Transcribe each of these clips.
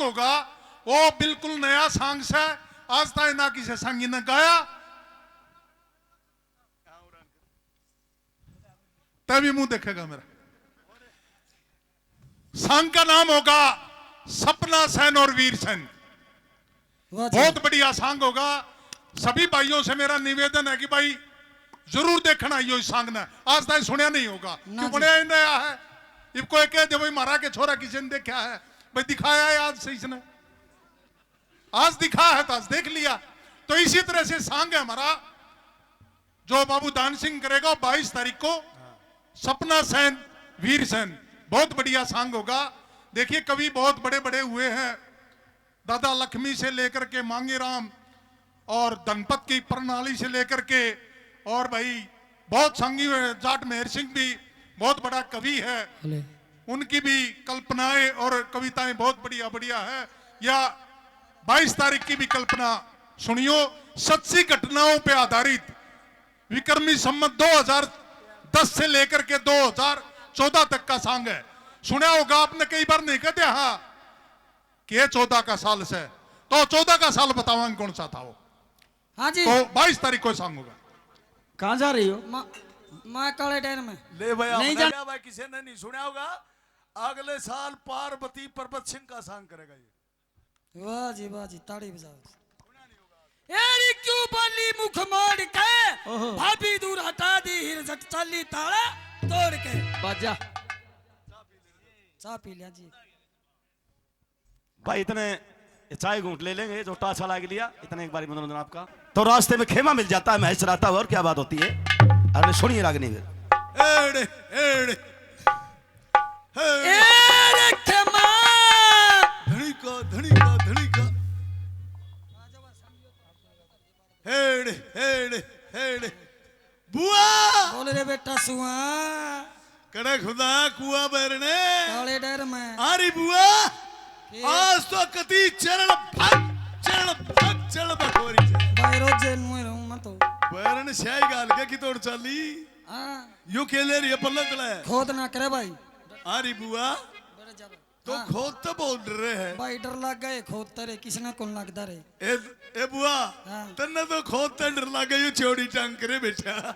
होगा वो बिल्कुल नया सॉन्ग है, आज तक ना किसी संगी ने गाया, तभी मुंह देखेगा मेरा। सॉन्ग का नाम होगा सपना सेन और वीर सेन। बहुत बढ़िया सॉन्ग होगा। सभी भाइयों से मेरा निवेदन है कि भाई जरूर देखना आइयो इस सॉन्ग ने, आज तक सुनया नहीं होगा क्यों बने नया है। इनको एक जो भाई मारा के छोरा किसी ने देखा है, भाई दिखाया है आज से इसने, आज दिखा है तो आज देख लिया। तो इसी तरह से सॉन्ग है हमारा जो बाबू दान सिंह करेगा 22 तारीख को, सपना सेन वीर सेन। बहुत बढ़िया सॉन्ग होगा। देखिए कवि बहुत बड़े बड़े हुए हैं, दादा लक्ष्मी से लेकर के मांगेराम और धनपत की प्रणाली से लेकर के, और भाई बहुत संगी जाट मेहर सिंह भी बहुत बड़ा कवि है, उनकी भी कल्पनाएं और कविताएं बहुत बढ़िया बढ़िया है। या 22 तारीख की भी कल्पना सुनियो, सच्ची घटनाओं पे आधारित विक्रमी संमत 2010 से लेकर के 2014 तक का सॉन्ग है। सुना होगा आपने कई बार, नहीं कहते हाँ कि 14 का साल से, तो 14 का साल बताओ कौन सा था वो। हाँ जी, तो 22 तारीख को सॉन्ग होगा। कहाँ जा रही हो? मैं काले डेर में। ले भाई, नहीं जान भाई, किसी ने नहीं सुना होगा। अगले साल पार्वती पर्वत सिंह का सॉन्ग करेगा ये। वाह जी ताड़ी बजाओ। एरी क्यों बोली मुख मोड़ के, भाभी दूर हटा दी हिरजट चली ताला तोड़ के। बाजा चाय पी लिया जी भाई, इतने चाय घूंट ले लेंगे जो टाछा लाग लिया, इतने एक बार मनोरंजन आपका। तो रास्ते में खेमा मिल जाता है, महज चलाता हुआ, और क्या बात होती है। अरे सुनिए रागनी में एरे खेमा धनी का हेड़े बुआ बोल रे बेटा सुआ कड़े खुदा कुआ बैरने काले डेर में। अरे बुआ आज तो कति चरण बखोरी भाई रोजे नुए रहूं मैं तो बैरन शाही गाल के की तोड़ चली। हां यू केले रे पल्लत ले खोद ना करे भाई। अरे बुआ तो खोद तो बोल रहे हैं भाई, डर लग गए खोद तेरे, किसने कौन लगता रे। ए बुआ तन्ने तो खोद ते डर लग गई, चौड़ी टांग करे बेटा।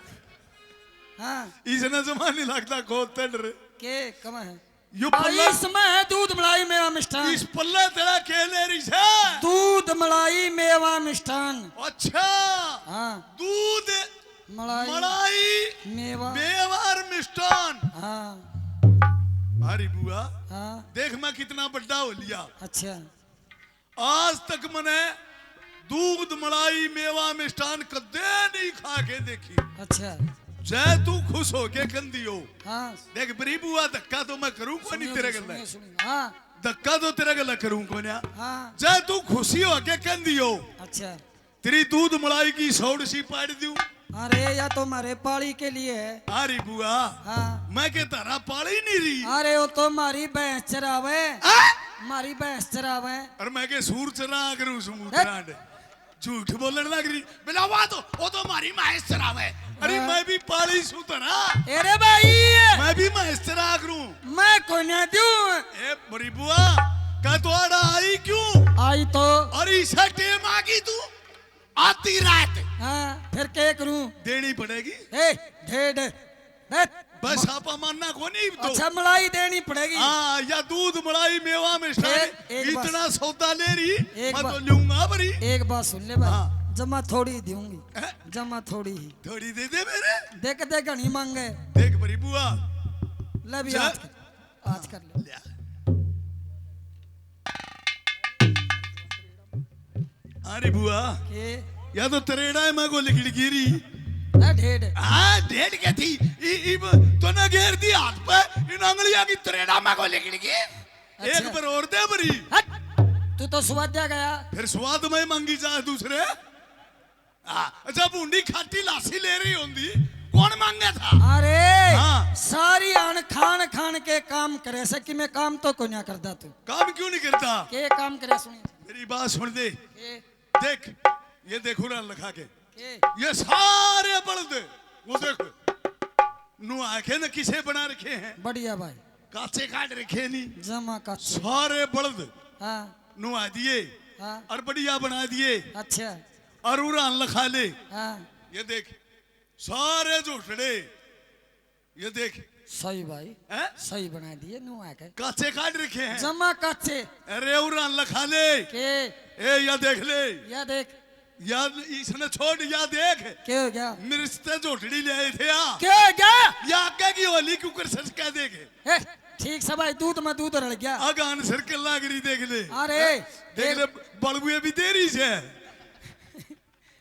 हाँ इसने जमाने लगता खोद ते डर के कम है यू भाई। इसमें है दूध मलाई मेवा मिष्ठान। इस पल्ला तेरा केले री से दूध मलाई मेवा मिष्ठान। अच्छा हाँ दूध मलाई मेवा मेवार मिष्ठान। हाँ अरे बुआ हाँ देख मैं कितना बड़ा हो लिया। अच्छा आज तक मैंने दूध मलाई मेवा मिष्ठान कदे नहीं खा के देखी। अच्छा जय तू खुश हो के कंदी हो। हाँ देख बरी बुआ धक्का तो मैं करूं को नहीं तेरे गल्ला। हाँ धक्का तो तेरे गल्ला करूं को ना। हाँ जय तू खुशी हो के कंदी हो। अच्छा तेरी दूध मलाई की सौड़ सी पाड़ दूं। अरे या तो मारे पाली के लिए है। अरे बुआ हाँ मैं के तारा पाली नहीं रही। अरे वो तो मारी भैंस चरावे, मारी भैंस चरावे। और मैं के सूर चरा करूं समुद्रांड झूठ बोलने लग रही बिलावा तो वो तो मारी महेश चरावे। अरे मैं भी पाली सू तना। अरे भाई मैं भी महेश चरा करूं। मैं को ना दूं। ए बड़ी बुआ का तो आड़ा आई क्यों आई तो अरे इसे टेम आ गई तू आती रात। हाँ फिर क्या करूं? देनी पड़ेगी। ए ढेड बस आपा मानना को नहीं तो। अच्छा मलाई देनी पड़ेगी। हाँ या दूध मलाई मेवा मिष्ठान इतना सौदा ले रही मैं तो लूंगा बरी। एक बात सुन ले भाई, जमा थोड़ी दूंगी, जमा थोड़ी ही। थोड़ी दे दे मेरे। देख दे घनी मांगे। देख बरी बुआ ले भी आज कर ले। अरे बुआ के या तो तरेड़ा है मैं को लिखड़ी गिरी। ढेड हाँ ढेड के थी तो ना घेर दी हाथ पे इन अंगलियां की तरेड़ा मैं को लिखड़ी की। एक बार और दे बरी। तू तो स्वाद दिया गया। फिर स्वाद में मांगी चाहे दूसरे। अच्छा बूंदी खाटी लासी ले रही होंगी कौन मांगे था। अरे हाँ। सारी अन खान खान के काम करे से कि मैं काम तो को ना करता। तू काम क्यों नहीं करता। के काम करे सुनिए मेरी बात सुन दे। देख ये देखो ना लखा के ये सारे बल्द वो देखो नु आंखें न किसे बना रखे हैं। बढ़िया भाई काचे काट रखे नहीं जमा का सारे बल्द। हाँ नुआ दिए हाँ और बढ़िया बना दिए अच्छा और उड़ान लखा ले। हाँ ये देख सारे झूठड़े, ये देख सही भाई हैं? सही बना दिए नुआ के काचे काट रखे हैं। जमा कच्चे अरे उड़ान लखा ले के ए या देख ले या देख या इसने छोड़ या देख क्या हो गया मेरे से झूठड़ी ले आए थे यहाँ क्या हो गया या आगे की होली क्यों कर सच कह देखे ए, ठीक से भाई दूध में दूध रल गया आगान सर्कल लाग रही देख ले। अरे देख ले बलबुए भी देरी से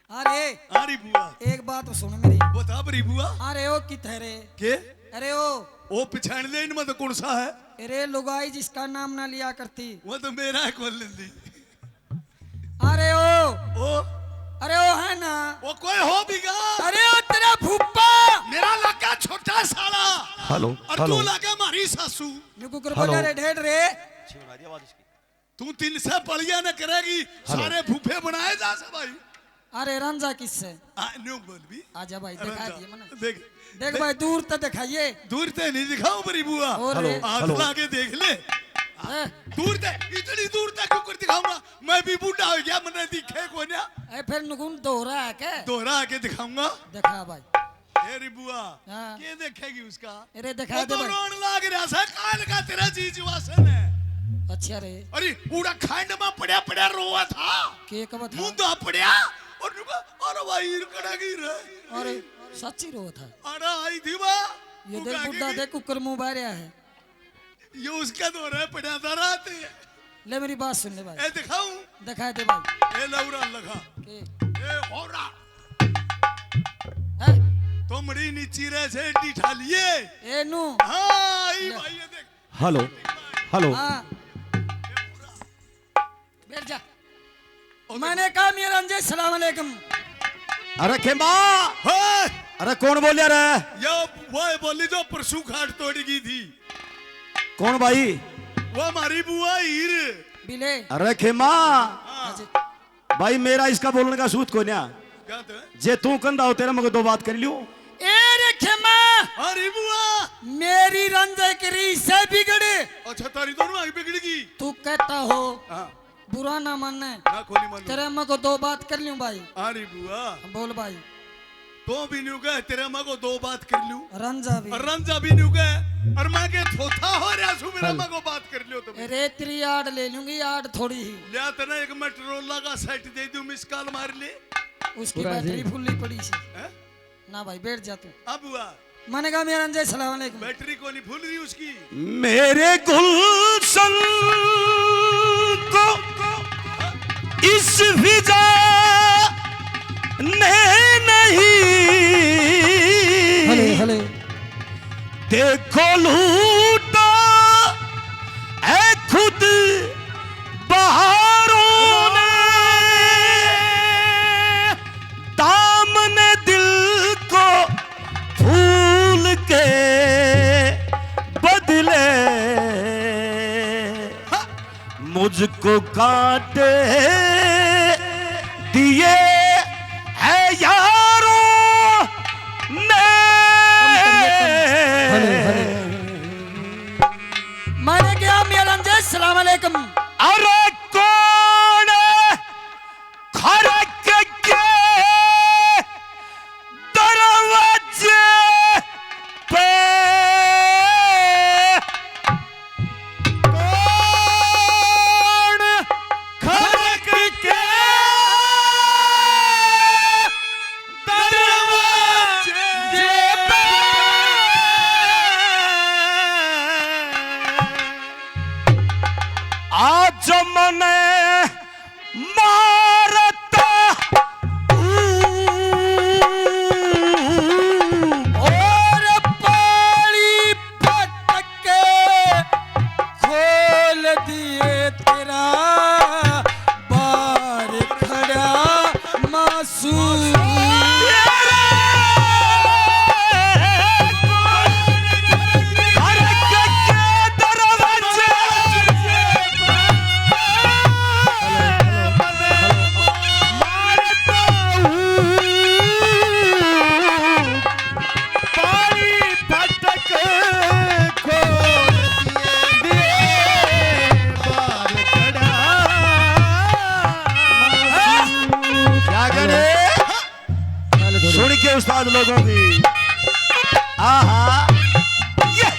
अरे आरी बुआ एक बात तो सुन मेरी बता बरी बुआ अरे ओ किथे रे के अरे ओ पिछाड़ ले इनमें तो कौन सा है अरे लुगाई जिसका नाम ना लिया करती वो तो मेरा है खोल लेती। अरे ओ अरे ओ है ना वो कोई हो भी गा अरे ओ तेरा फूफा मेरा लगा छोटा साला हेलो और हेलो तू लगा मारी सासू नुकु कर बोला रे ढेड रे तू 3 से पढ़िया न करेगी सारे फूफे बनाए जा सब भाई। अरे रंजा किससे न्यू बोल भी आजा भाई दिखा दिए मना देख देख भाई दूर तक दिखाइए दूर से नहीं दिखाओ बरी बुआ और रे हाथ हेलो। लाके देख ले ए, दूर से इतनी दूर तक क्यों कर दिखाऊंगा मैं भी बूढ़ा हो गया मैंने दिखे को ना ए फिर नुकुन दोहरा है क्या दोहरा के दिखाऊंगा दिखा भाई तेरी बुआ हाँ। ये देखेगी उसका अरे दिखा वो दे तो भाई रोन लाग रहा था काल का तेरा जीज वासन है। अच्छा रे अरे पूरा खंड में पड़ा पड़ा रोआ था के कब था मुंह पड़ा और नुका अरे भाई कड़ागी रे अरे सच्ची रो था अरे आई थी बा ये देख बुड्ढा देख कुकर मुंह बाहर आया है ये उसका दौरा पड़ा था रात ले मेरी बात सुन ले भाई ए दिखाऊं दिखा दे भाई ए लौरा लगा के ए होरा है तो मड़ी नीची रे से ढा लिए ए नु हाँ ई भाई ये देख हेलो हेलो हाँ बैठ जा मैंने कहा मेरा रंजे सलाम अलैकुम अरे खेमा हाँ अरे कौन बोलिया रे ये वो बोली जो परसों खाट तोड़ी की थी कौन भाई वो हमारी बुआ हीर बिले अरे खेमा अच्छा, भाई मेरा इसका बोलने का सूत को ना क्या तो जे तू कंधा हो तेरा मगर 2 बात कर लियो ए रे खेमा अरे बुआ मेरी रंजे की रीस से बिगड़े अच्छा तारी दोनों आगे बिगड़ेगी तू कहता हो हाँ बुरा ना मानना ना खोली मानो तेरे अम्मा को 2 बात कर लूं भाई अरे बुआ बोल भाई तो भी न्यू गए तेरे माँ को 2 बात कर लूं रंजा भी और रंजा भी न्यू गए और मैं के थोथा हो रहा सु मेरे माँ को बात कर लियो तुम अरे तेरी आड़ ले लूंगी आड़ थोड़ी ही लिया तना एक मेट्रोला का सेट दे दूं मिस कॉल मार ले उसकी बैटरी फुल्ली पड़ी सी हैं? ना भाई बैठ जा तू अब बुआ मैंने कहा मेरा रंजे सलाम अलैकुम बैटरी को नहीं भूल रही उसकी मेरे गुलशन को इस फिजा ने नहीं हले देखो लूटा है खुद बहारों ने दामन दिल को फूल के बदले मुझको काटे दिए है यारों ने मैंने कहा मेरा रंजे सलाम अलैकुम अरे कौन खड़क के दरवाजे पे कौन खड़क के दरवाजे पे आज मने मारता और पानी पटक के खोल दिए तेरा बार खड़ा मासूम मेरे उस्ताद लोगों की। आहा ये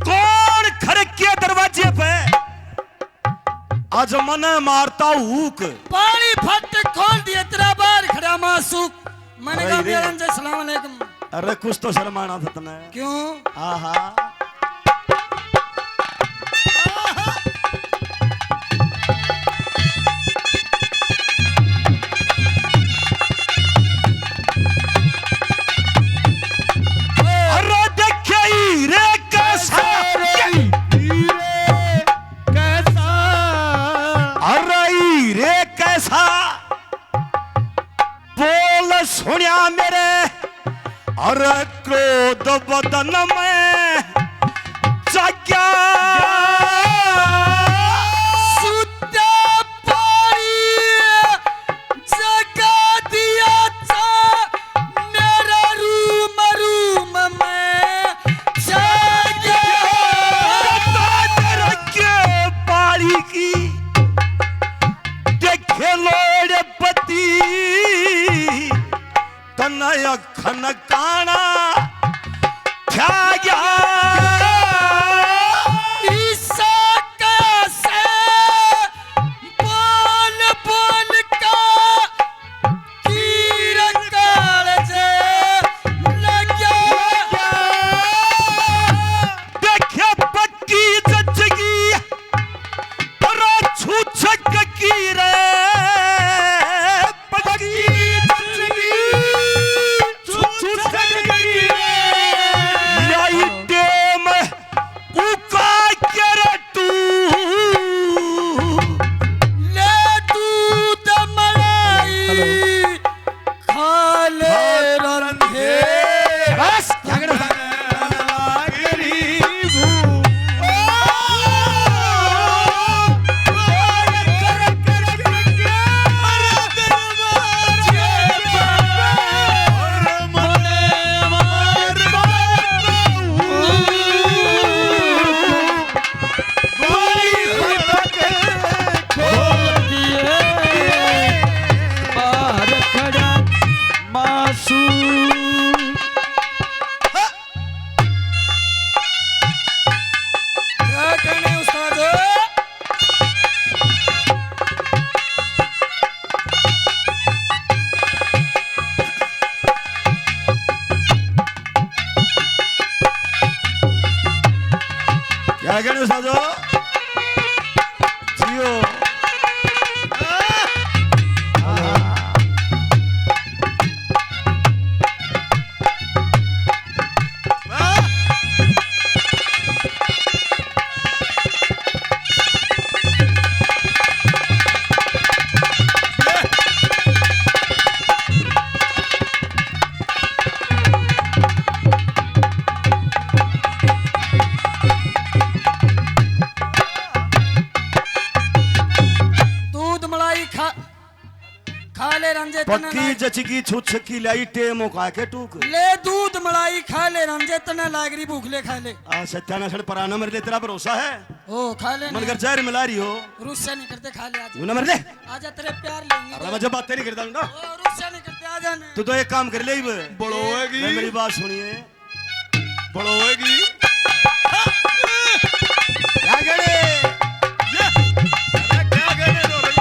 कौन खड़के दरवाजे पे आज मन मारता हुक। पानी फट खोल दिया तेरा बार खड़ा मासूक। मैंने कहा अरे रे। मेरा जी सलाम अलैकुम। अरे कुछ तो शर्माना था तने। क्यों? आहा अरे देखे रे कैसा अरे रे कैसा बोल सुनिया मेरे और क्रोध बदन में जाग्या सुद्धा पानी जगा दिया था मेरा रूम में जागा। के पारी की देखे लोड़ पति तनय खन काना गया ईसा कैसे बोल बोल का तीर कालजे लग्या। देखे पक्की जचगी पर छूछक की रे पक्की जचगी छूछक की लाई टेम उका कर तू ले दूध मलाई खा ले रंधे। बस क्या कहने उस्ताद? क्या कहने साजो जियो दूध मलाई खा ले रंजे तना पक्की जचगी छुछकी लाई टेम उका के टूक ले दूध मलाई खा ले रंजे तना लागरी भूख ले खा ले। आ सत्यानाश पराना मर ले तेरा भरोसा है ओ खा ले मन कर जहर मिला रही हो रुस्सा नहीं करते खा ले आज। तू ना मर ले आजा तेरे प्यार लेंगे। अरे मैं जब बातें नहीं करता हूँ ना ओ रुस्सा नहीं करते आजा ने। तू तो एक काम कर ले इब। बड़ो होएगी मैं मेरी बात सुनिए बड़ो होएगी क्या करे अरे क्या कहने दो रही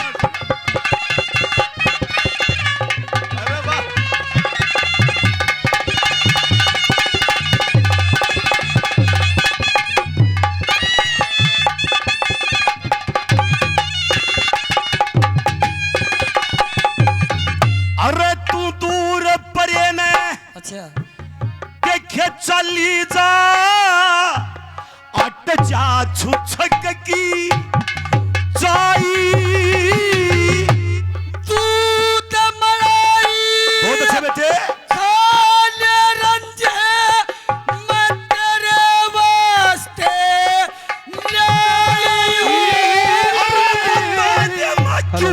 अरे वाह अरे तू दूर परे ने अच्छा देखे चली जा अट जा छुछक की जाई दूध मलाई बहुत अच्छे बेटे खा ले रंजे मैं तेरे वास्ते लाई हूँ।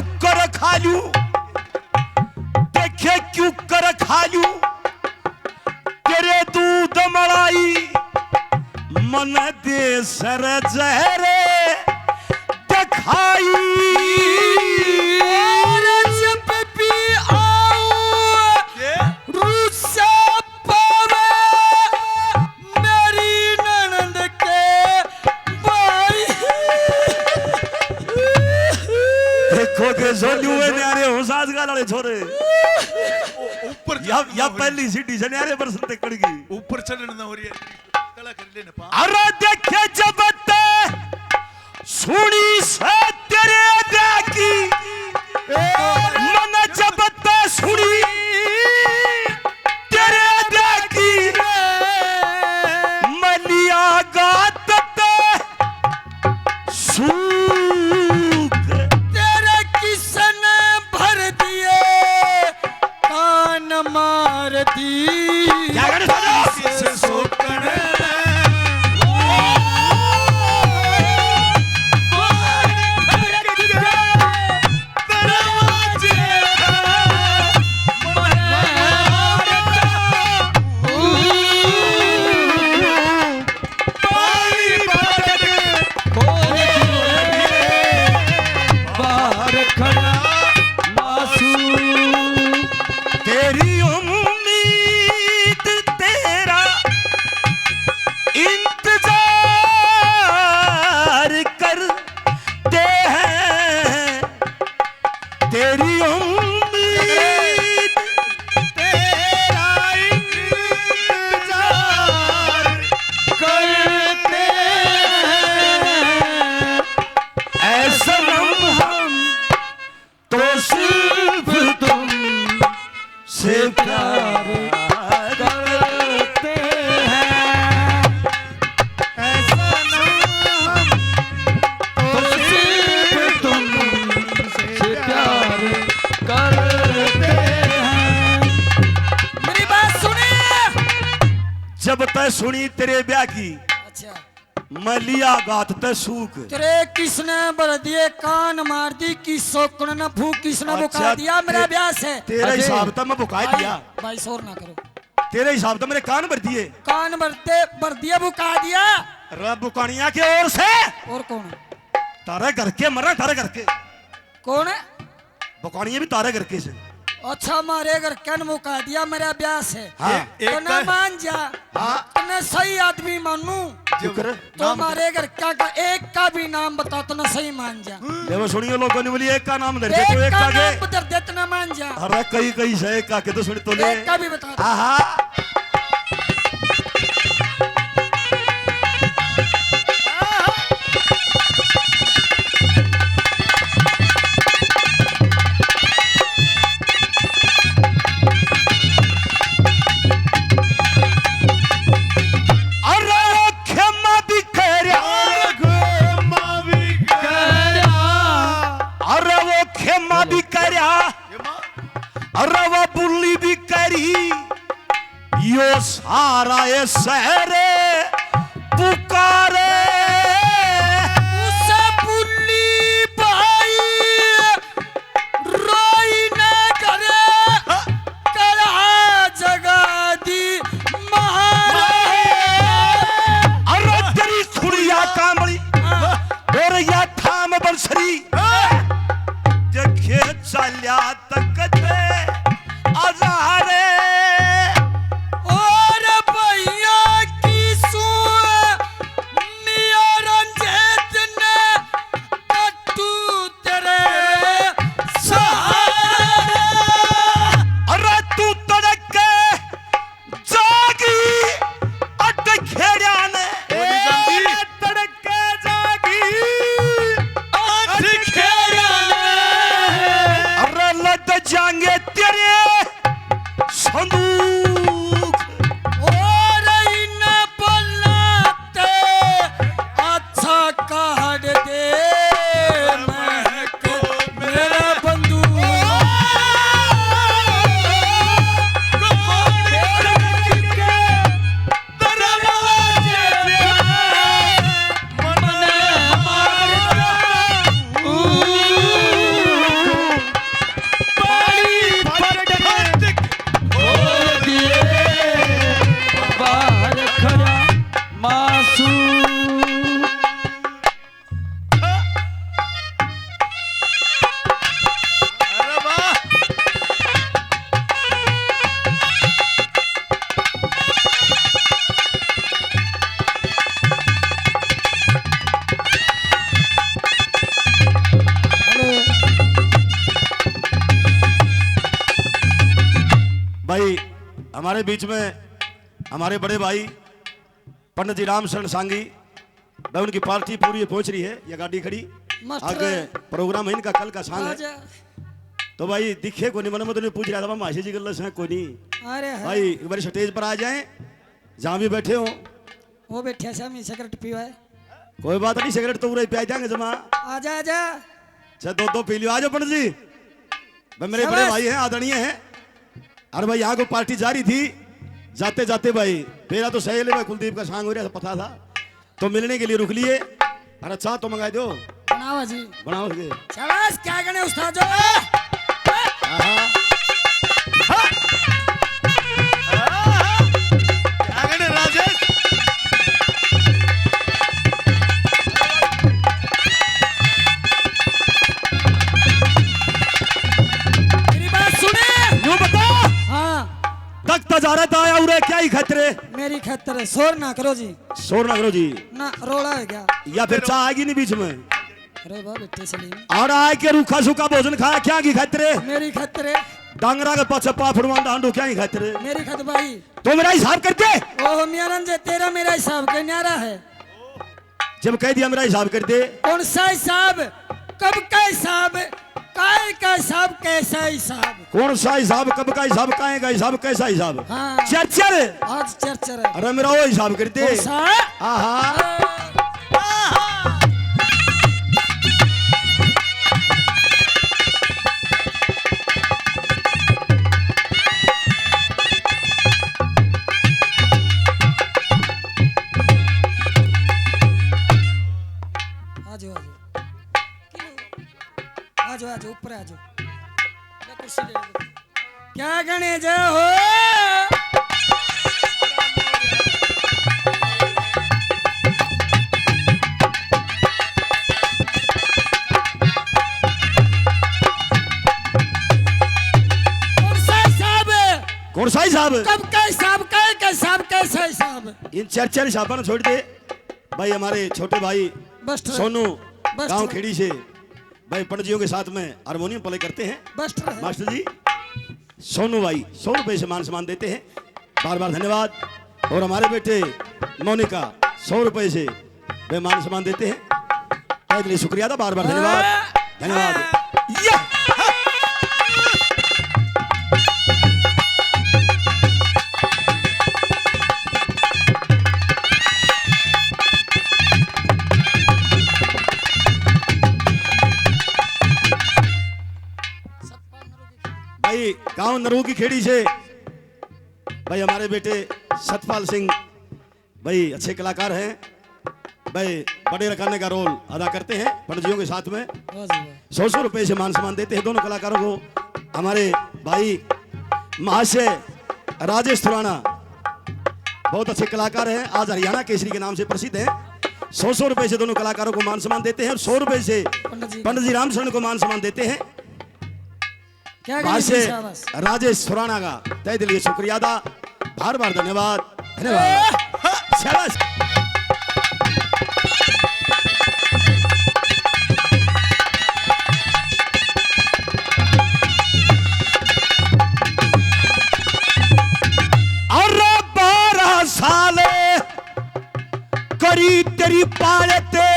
मन दे सर जहरे दिखाई और जब भी आऊं रुस्सा पावे मेरी ननद के भाई। देखो के सोनू में न्यारे हो सास गाल वाले छोरे ऊपर या पहली सीटी से न्यारे बरसत कड़ गई ऊपर चढ़ना ना हो रही है तला कर लेने पा। अरे देखे जब सुनी से तेरे देखी मन जब सुनी तेरे देखी मलिया गात सूख तेरे किसने भर दिए कान मार दी। क्या कहने साजा? से सोकड़ तेरी उम्मीद तेरा इंतजार करते हैं तेरी उम्मीद तेरा इंतजार करते हैं ऐसा हम तो सिर्फ तुम से प्यार करते हैं ऐसा नाम तो सिर्फ तुम से प्यार करते हैं। मेरी बात सुनिए। जब तय सुनी तेरे ब्याह की अच्छा मलिया गात तय सूख तेरे किसने भर दिए कान मार दी की सोकन न फूक किसने बुका अच्छा, दिया मेरा ब्याह से। तेरा हिसाब तो मैं बुका दिया भाई शोर ना करो। तेरे हिसाब तो मेरे कान भर दिए कान भर दिया बुका दिया। रब बुकानिया के ओर से और कौन तारे घर के मरा तारे घर के कौन है? बुकानिया भी तारे घर के से अच्छा मारे घर कन मुका दिया मेरा ब्याह से। हाँ तो ना मान जा तो ना सही आदमी मानू शुक्र तो मारे घर का एक का भी नाम बता तो ना सही मान जा। देखो सुनियो लोगों ने बोली एक का नाम दे दे एक तो एक का का के नाम बता दे तो ना मान जा। अरे कई कई से एक का के तो सुन तो ले एक का भी बता दे। आहा भी करया अरे वो बुल्ली भी करी यो सारा ये सहरे पुकारे उसे बुल्ली भाई रोई न करे करा जगा दी महाराज। अरे तेरी खुड़िया कामड़ी और या ठाम बंसरी देखे चल्या तक दे आजारे और भैया की मासू अरे वाह भाई हमारे बीच में हमारे बड़े भाई पंडित जी राम शरण सांगी भाई, उनकी पार्टी पूरी पहुंच रही है, ये गाड़ी खड़ी मास्टर आगे प्रोग्राम है इनका कल का सांग है। आजा। तो भाई दिखे को नहीं, मन में तो नहीं पूछ रहा था मासी जी गल्ला से कोई नहीं। अरे है। भाई एक बार स्टेज पर आ जाएं, जहां भी बैठे हो। वो बैठे शामी सिगरेट पीवा है। कोई बात नहीं, सिगरेट तो पूरे पिया जाएंगे जमा। आजा आजा। अच्छा दो पी लियो, आ जाओ पंडित जी। भाई मेरे बड़े शाबाश। भाई हैं, आदरणीय हैं। अरे भाई यहाँ को पार्टी जारी थी, जाते जाते भाई मेरा तो सहेले भाई कुलदीप का सांग हो रहा था, पता था तो मिलने के लिए रुक लिए। अरे चाह तो मंगा दो, बनाओ जी। बनाओ के। शाबाश, क्या गने उस्ताद जो। क्या कहने राजेश मेरी बात सुने। यूं बता, हाँ तख्ता जा रहा था आया उरे क्या ही खतरे। मेरी खतर है, शोर ना करो जी। शोर ना करो जी, ना रोड़ा है क्या। या फिर चाह आएगी नहीं बीच में। अरे वाह बेटे सलीम। और आए के रूखा सूखा भोजन खाया क्या की खतरे। मेरी खतर है। डांगरा के पाछे पाफड़वान डांडू क्या ही खतरे। मेरी खत भाई। तो मेरा हिसाब करते, ओह मियां रंजे, तेरा मेरा हिसाब के न्यारा है। जब कह दिया मेरा हिसाब करते। कौन सा हिसाब, कब का हिसाब, काय का हिसाब, कैसा हिसाब। कौन सा हिसाब, कब का हिसाब, काहे का हिसाब, कैसा हिसाब। हाँ। चर्चर। आज चर्चर है। अरे मेरा वो हिसाब करते। कौन सा। आहा, आजो आजो आजो आजो ऊपर आजो। ले कुर्सी ले लो। क्या गणे जा हो। कौन सा हिसाब, कौन सा हिसाब, कब का हिसाब, काय का हिसाब, कैसा हिसाब। इन चर्चर हिसाब छोड़ दे। भाई हमारे छोटे भाई बस सोनू बस गांव ठीक। खेड़ी से भाई पंडित जियों के साथ में हारमोनियम प्ले करते हैं। बस है। मास्टर जी सोनू भाई 100 रुपए से मान सम्मान देते हैं, बार बार धन्यवाद। और हमारे बेटे मोनिका 100 रुपए से वे मान सम्मान देते हैं, इसके लिए शुक्रिया था, बार बार धन्यवाद धन्यवाद। या! भाई गांव नरू की खेड़ी से भाई हमारे बेटे सतपाल सिंह भाई अच्छे कलाकार हैं भाई, बड़े रखाने का रोल अदा करते हैं पंडितों के साथ में। वाह जी वाह। 100 रुपए से मान सम्मान देते हैं दोनों कलाकारों को। हमारे भाई महाशय राजेश खुराना बहुत अच्छे कलाकार हैं, आज हरियाणा केसरी के नाम से प्रसिद्ध हैं। 100 रुपए से दोनों कलाकारों को मान सम्मान देते हैं और 100 रुपए से पंडित जी राम शरण को मान सम्मान देते हैं। क्या महाशय शाबाश। राजेश खुराना का तहे दिल शुक्रिया था, बार बार धन्यवाद धन्यवाद। शाबाश। और 12 साल करी तेरी पालते,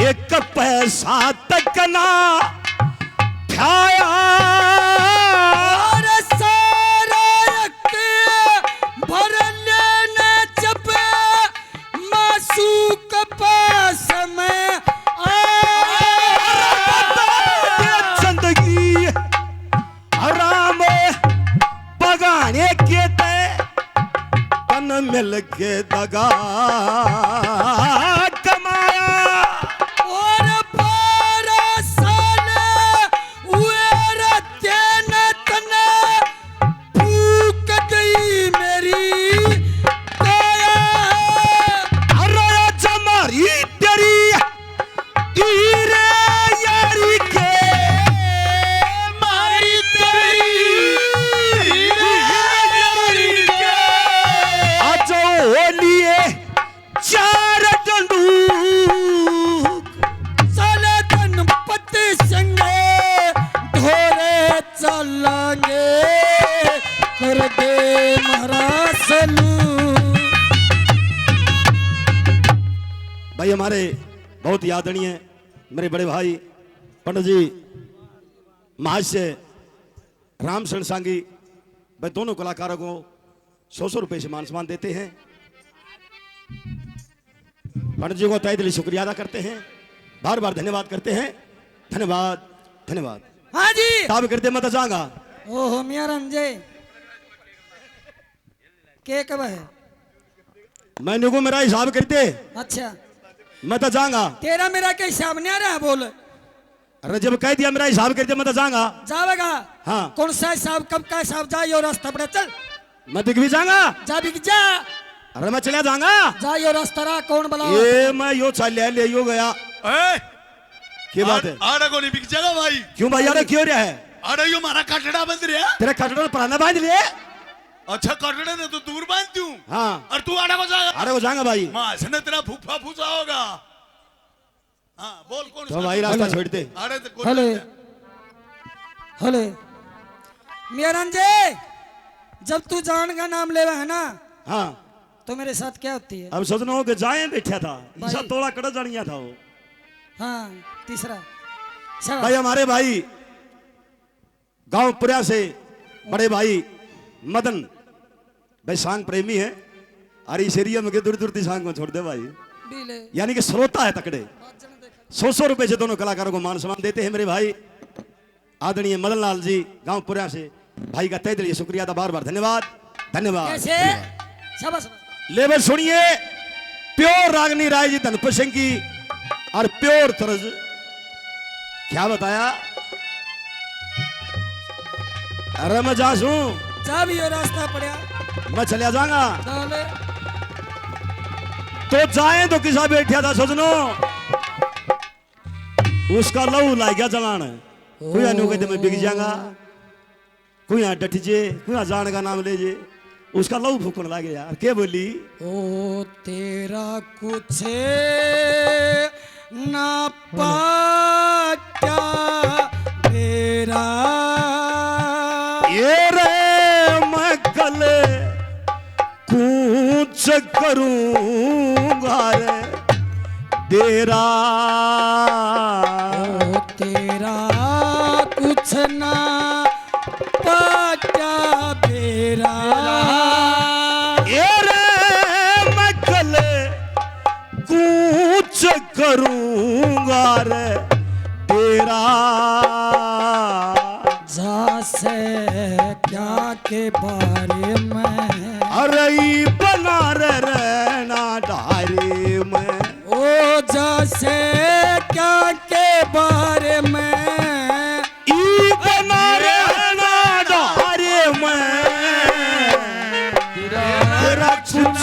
एक पैसा तक ना खाया। और सारा यक भर लेने जब मासूक पास में जिंदगी हराम बगाने के ते तन मिल के दगा कमाया। और 12 साल हुए रहते न तने फूक गई मेरी काया। भाई हमारे बहुत ही आदरणीय मेरे बड़े भाई पंडित जी महाशय रामशरण सांगी भाई दोनों कलाकारों को 100 रुपए से मान सम्मान देते हैं। पंडित जी को तहे दिल से शुक्रिया अदा करते हैं, बार बार धन्यवाद करते हैं। धन्यवाद धन्यवाद। हाँ जी ताब करते मत जाऊंगा। ओहो मियाँ रंजे के कब है? मैंने को मेरा हिसाब करते अच्छा मैं तो जाऊंगा। तेरा मेरा के हिसाब नहीं आ रहा है, बोल। अरे जब कह दिया मेरा हिसाब करते मैं तो जाऊंगा। जावेगा? हाँ। कौन सा हिसाब, कब का हिसाब? जा यो रास्ता पड़ा, चल मैं दिख भी जाऊंगा। जा बिक जा। अरे मैं चला जाऊंगा। जा यो रास्ता रहा, कौन बुला? ये मैं यो चाल ले यो गया। ए, क्या बात है? आड़ा को नहीं बिक जाएगा भाई। क्यों भाई? अरे क्यों रहा है? अरे यो हमारा कटड़ा बंद रहा। तेरा कटड़ा पुराना बांध ले। अच्छा कटड़े ने तो दूर बांध दूं। हाँ और तू आड़ा को जाएगा? अरे वो जाऊंगा भाई। मां से ने तेरा फूफा फूसा होगा। हाँ बोल कौन तो भाई रास्ता छोड़ दे। अरे तो कौन हले सा? हले मियाँ रंजे, जब तू जान का नाम लेवा है ना हाँ तो मेरे साथ क्या होती है? अब सोचना हो कि जाए बैठा था भाई। ईसा तोड़ा कड़ा जानिया था वो। हाँ तीसरा शाबाश। भाई हमारे भाई गांव पुरिया से बड़े भाई मदन भाई सांग प्रेमी है। अरे इस एरिया में के दूर दूर सांग को छोड़ दे भाई, बीले यानी कि श्रोता है तकड़े। 100 रुपए से दोनों कलाकारों को मान सम्मान देते हैं मेरे भाई आदरणीय मदन लाल जी गांव पुरिया से। भाई का तहे दिल से शुक्रिया था, बार बार धन्यवाद धन्यवाद। कैसे? शाबाश लेबर सुनिए, प्योर रागनी राय जी धनपुर की और प्योर तरज। क्या बताया? अरे मैं जा सूं, जा भी यो रास्ता पड़ा, मैं चलिया जाऊंगा। डाले तो जाए तो किसा बैठा था सोचनो, उसका लहू ला गया जलान। कोई अनु कहते मैं बिक जाऊंगा, कोई यहाँ डट जे, कोई यहाँ जान का नाम ले जे, उसका लहू फूकने लगे यार। क्या बोली? ओ तेरा कुछ ना पाटा मेरा ये रे मैं कल कूच करूंगा रे तेरा। ओ तेरा कुछ ना पाटा मेरा। ये रे मैं कल कूच करूंगा रे तेरा। जा से क्या के बारे में अरे ई बना रे रहना डारे में। ओ जैसे क्या के बारे में ई बना रहना डारे में। तेरा कुछ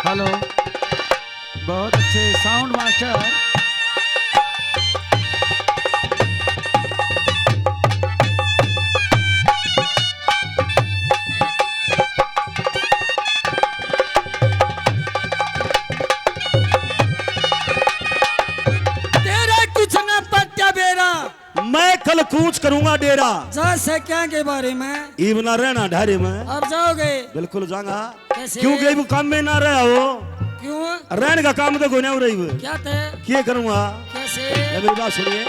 हेलो, बहुत अच्छे साउंड मास्टर। तेरा कुछ न पट्टा बेरा। मैं कल कूच करूंगा डेरा। जैसे क्या के बारे में ई बना रहना ढारे में। अब जाओगे? बिल्कुल जाऊंगा। कैसे? क्योंकि वो काम में ना रहा हो, क्यों? रहने का काम तो कोई नहीं हो रही है। क्या थे? क्या करूंगा? कैसे? ये मेरी बात सुनिए।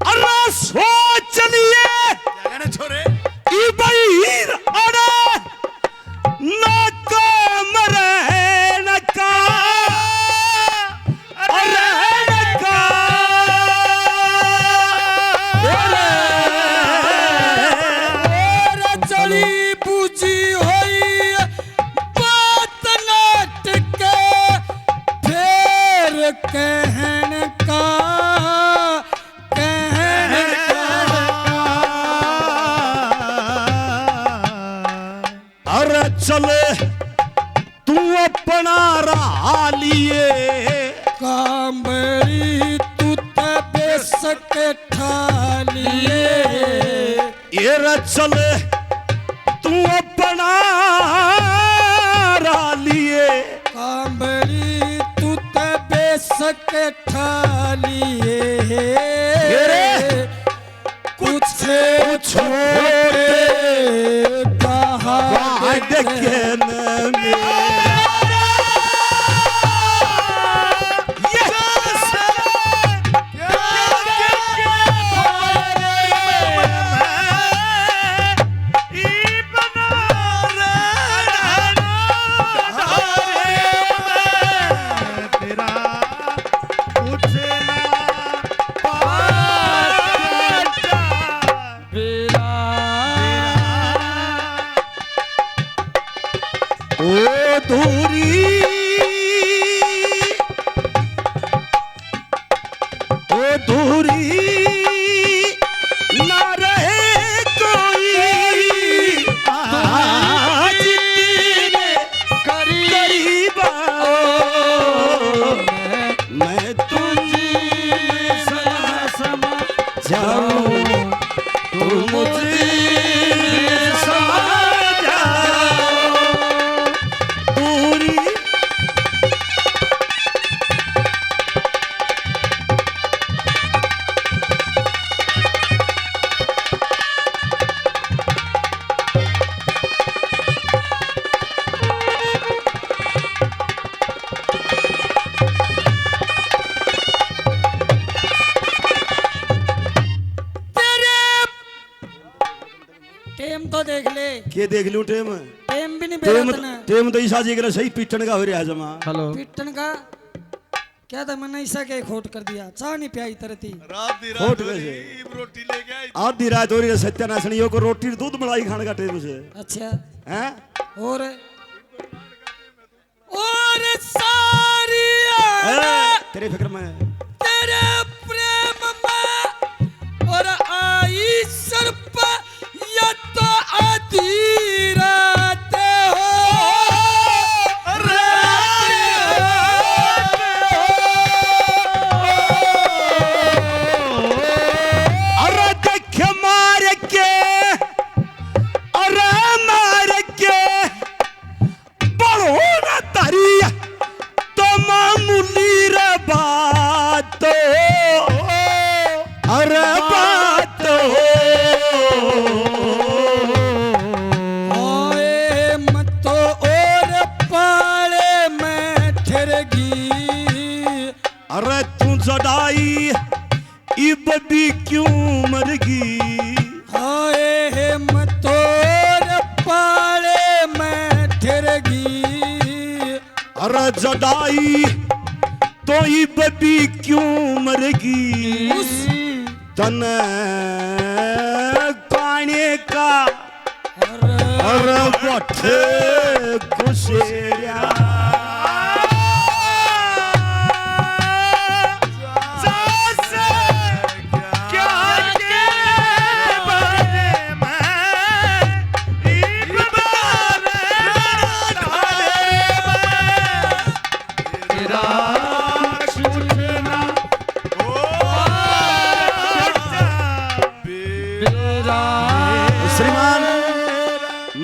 अरे सोच लिए क्या कहना छोरे? ई बहीर अरे नाकाम रहे नका अरे नका अरे चले तू अपना राह लिए कांबरी तू तबे सके ठालिए ये रे चले तू अपना राह लिए कांबरी तू तबे सके ठालिए कुछ छोटे कहा देखन टेम तो देख ले के देख लूं टेम टेम भी नहीं टेम बेरतना टेम तो ईसा जी के सही पीटन का हो रहा है जमा हेलो पिटन का क्या था मैंने ऐसा के खोट कर दिया चाह नहीं पियाई तरती रात दी खोट रात हो कैसे? रही, रोटी लेके आई आधी रात हो रही है सत्यानाशनियों को रोटी दूध मलाई खाने का टेम से अच्छा हैं और सारी तेरे फिक्र में तेरे प्रेम में और आई सर पर या तो आधी रात हो अरे देख मार के अरे मार के बड़ो ना तारी तो मामूली रे बात अरे बात ओए मत तो और पाले में ठहरगी अरे तू जड़ाई इब भी क्यों मरगी हाय मत और पाले में ठहरगी अरे जड़ाई तो इब भी क्यों मरगी तन पाने का अरे बठे गुसेरिया श्रीमान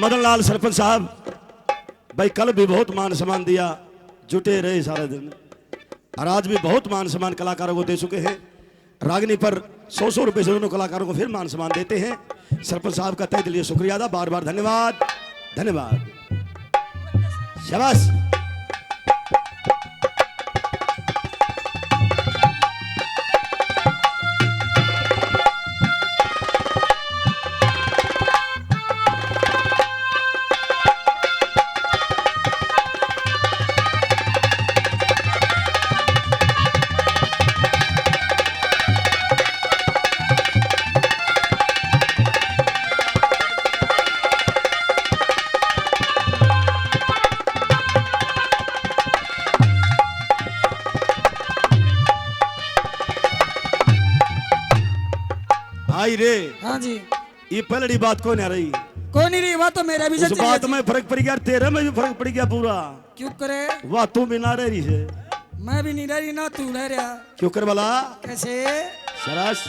मदन लाल सरपंच साहब भाई कल भी बहुत मान सम्मान दिया जुटे रहे सारा दिन और आज भी बहुत मान सम्मान कलाकारों को दे चुके हैं रागनी पर 100 रुपए से दोनों कलाकारों को फिर मान सम्मान देते हैं सरपंच साहब का तहे दिल से शुक्रिया अदा बार बार धन्यवाद धन्यवाद शाबाश आई रे हाँ जी ये पहली बात कौन आ रही कौन नहीं रही, वह तो मेरा भी उस सच बात है। में फर्क पड़ गया, तेरे में भी फर्क पड़ गया पूरा। क्यों करे? वाह तू बिना रह रही है, मैं भी नहीं रही ना तू रह रहा। क्यों कर वाला कैसे? सरस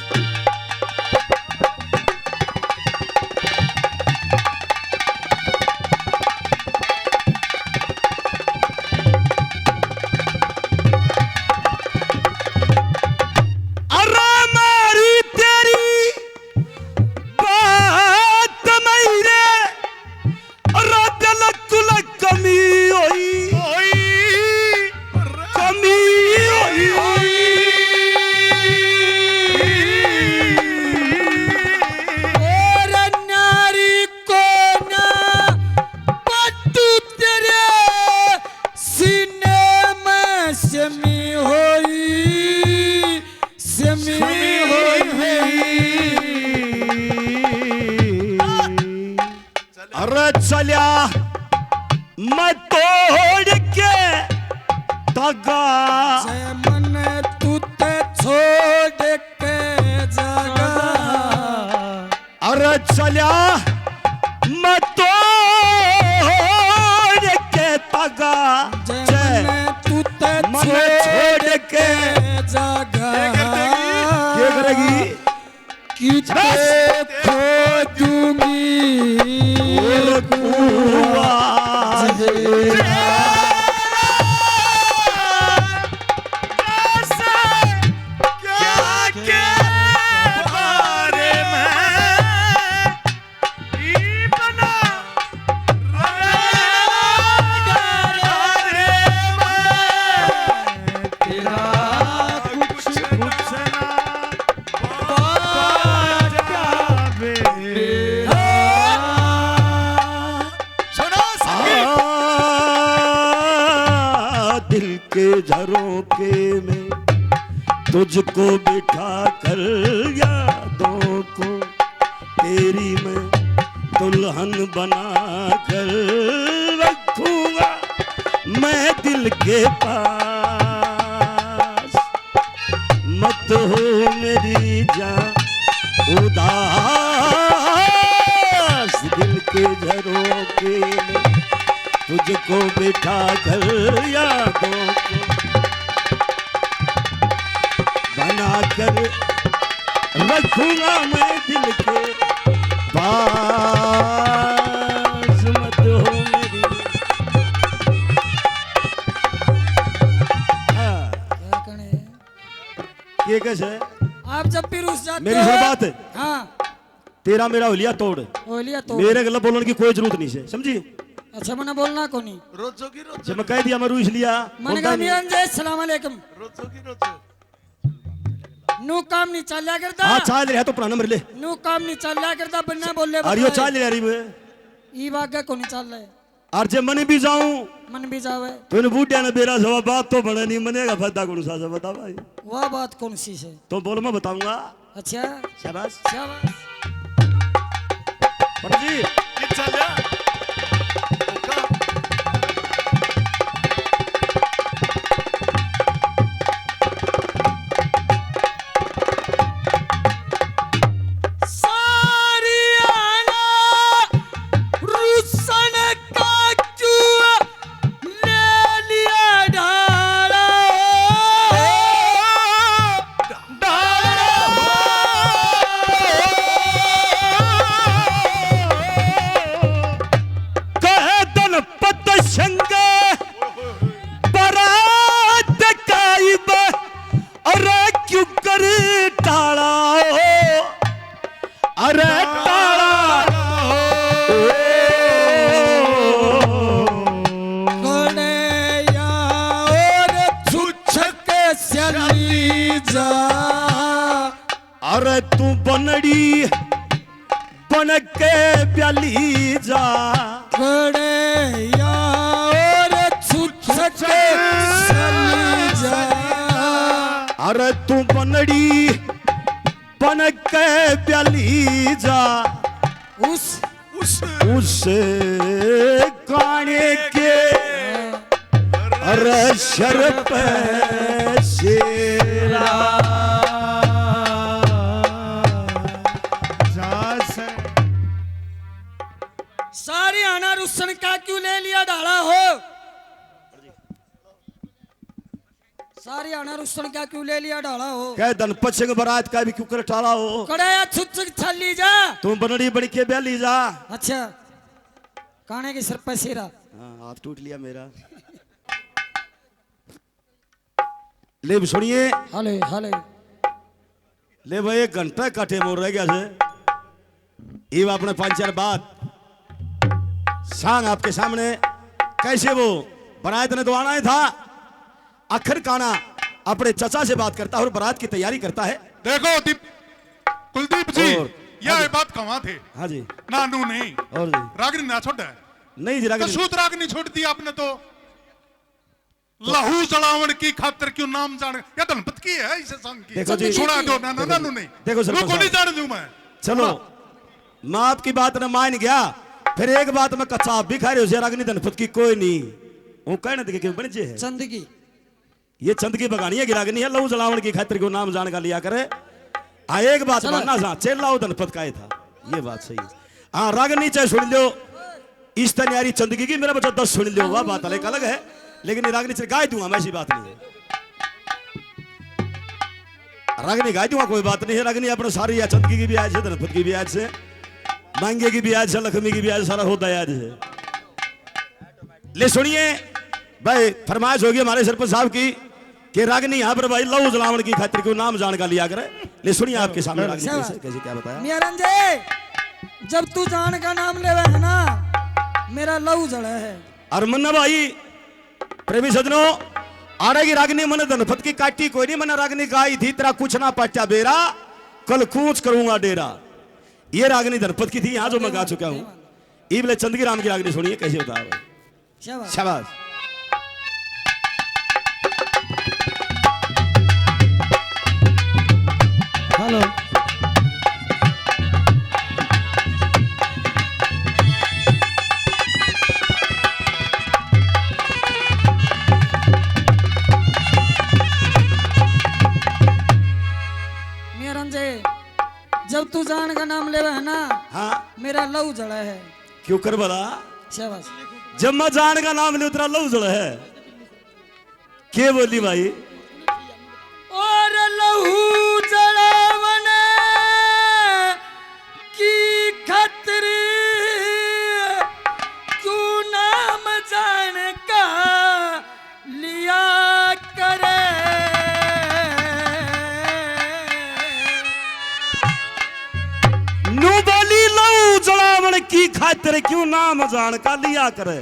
चलिया मैं तोड़ के तगा मन तू ते छोड़ के जगा। अरे चलिया मैं तोड़ के तगा मन तू ते छोड़ के जगा। क्या करेगी कि खो दूंगी झरोके में तुझको बिठा कर यादों को तेरी मैं दुल्हन बना कर रखूंगा मैं दिल के पास। मत हो मेरी जान उदास, दिल के झरोके में तुझको बिठा कर यादों को बना कर रखूंगा मैं दिल के पास। मत हो मेरी क्या करें? ये कैसे आप जब भी रुस जाते मेरी सुन बात है, हाँ तेरा मेरा होलिया तोड़, बोलिया तो मेरे गलत बोलने की कोई जरूरत नहीं है, समझी? अच्छा मना बोलना को नहीं। रोजोगी जब मैं कह दिया मैं रूस लिया मन का मियां सलाम अलैकुम रोजोगी नु काम नहीं चलिया करता। हाँ चाय ले रहा तो पुराना मेरे ले नु काम नहीं चलिया करता बनना बोले अरियो चाय ले रही मैं ई वागा को नहीं चल रहा है। और जब मन भी जाऊं मन भी जावे तो इन बूढ़िया ने बेरा सवा बात तो बने नहीं मनेगा फायदा कौन सा बता भाई। वह बात कौन सी है? तो बोलो मैं बताऊंगा। अच्छा शाबाश शाबाश। पंडित जी ये चलिया अरे तू बनड़ी बन के प्याली जा खड़े यार छुट के चली जा। अरे तू बनड़ी बन के प्याली जा उस काने के अरे शर पे शेरा सारी आना रुस्तन क्या क्यों ले लिया डाला हो कह धनपत सिंह बरात का भी क्यों कर टाला हो कड़ाया छुच छली जा तुम बनड़ी बन के ब्याली जा। अच्छा काने के सिर पे सिरा हाँ हाथ टूट लिया मेरा। ले भी सुनिए हले हले ले भाई 1 घंटा काटे मोड़ रह गया से ये आपने 5-4 बात सांग आपके सामने कैसे वो बरात ने तो आना ही था। अखर काना अपने चचा से बात करता है और बारात की तैयारी करता है। देखो कुलदीप जी और- यह बात कहाँ थे हाँ जी नानू नहीं और जी रागनी ना छोड़ा है नहीं जी रागनी कसूत रागनी छोड़ दी आपने तो लहू जलावन की खातिर क्यों नाम जान या धनपत की है इसे संग की देखो जी, छोड़ा दो ना नानू नहीं देखो सरपंच को नहीं साहब। जान दूं मैं चलो मैं आपकी बात न मान गया फिर एक बात में कच्चा आप भी खा रहे हो रागनी धनपत की कोई नहीं वो कहने दे क्यों बन जे है चंदगी ये चंद की बगानी है गिरागनी है लहू जलावन की खातिर को नाम जान का लिया करे। हाँ एक बात चलो। मानना सा चेलाओ धनपत का था ये बात सही है। हाँ रागनी चाहे सुन लो इस तनियारी चंदगी की मेरा बच्चा 10 सुन लो वह बात अलग है लेकिन रागनी चाहे गाय दूंगा मैं ऐसी बात नहीं है। रागनी गाय दूंगा कोई बात नहीं है। रागनी अपने सारी या चंदगी की भी आज है धनपत की भी आज से मांगे की भी आज से लक्ष्मी की भी आज सारा होता है आज है। ले सुनिए भाई फरमाइश होगी हमारे सरपंच साहब की कि रागनी यहाँ पर भाई लहू जलावन की खातिर क्यों नाम जान का लिया करे। ले सुनिए आपके सामने रागनी कैसे कैसे क्या बताया। निरंजय जब तू जान का नाम लेवे है ना मेरा लहू जड़ा है। और मन्ना भाई प्रेमी सजनों आड़ेगी रागनी मन धनपत की काटी कोई नहीं मैंने रागनी गाई थी तेरा कुछ ना पट्टा बेरा कल कूच करूंगा डेरा। ये रागनी धनपत की थी यहाँ जो मैं गा चुका हूँ। इबले चंदगी राम की रागनी सुनिए कैसे होता है। शाबाश शाबाश हेलो निरंजय जब तू जान का नाम लेवे है ना हाँ मेरा लहू जड़ा है। क्यों कर बला शाबाश जब मैं जान का नाम ले उतरा लहू जड़ा है के बोली भाई और लहू जड़ावन की खतरी क्यों नाम जान का लिया करे। नु बोली लहू जलावन की खातिर क्यों नाम जान का लिया करे।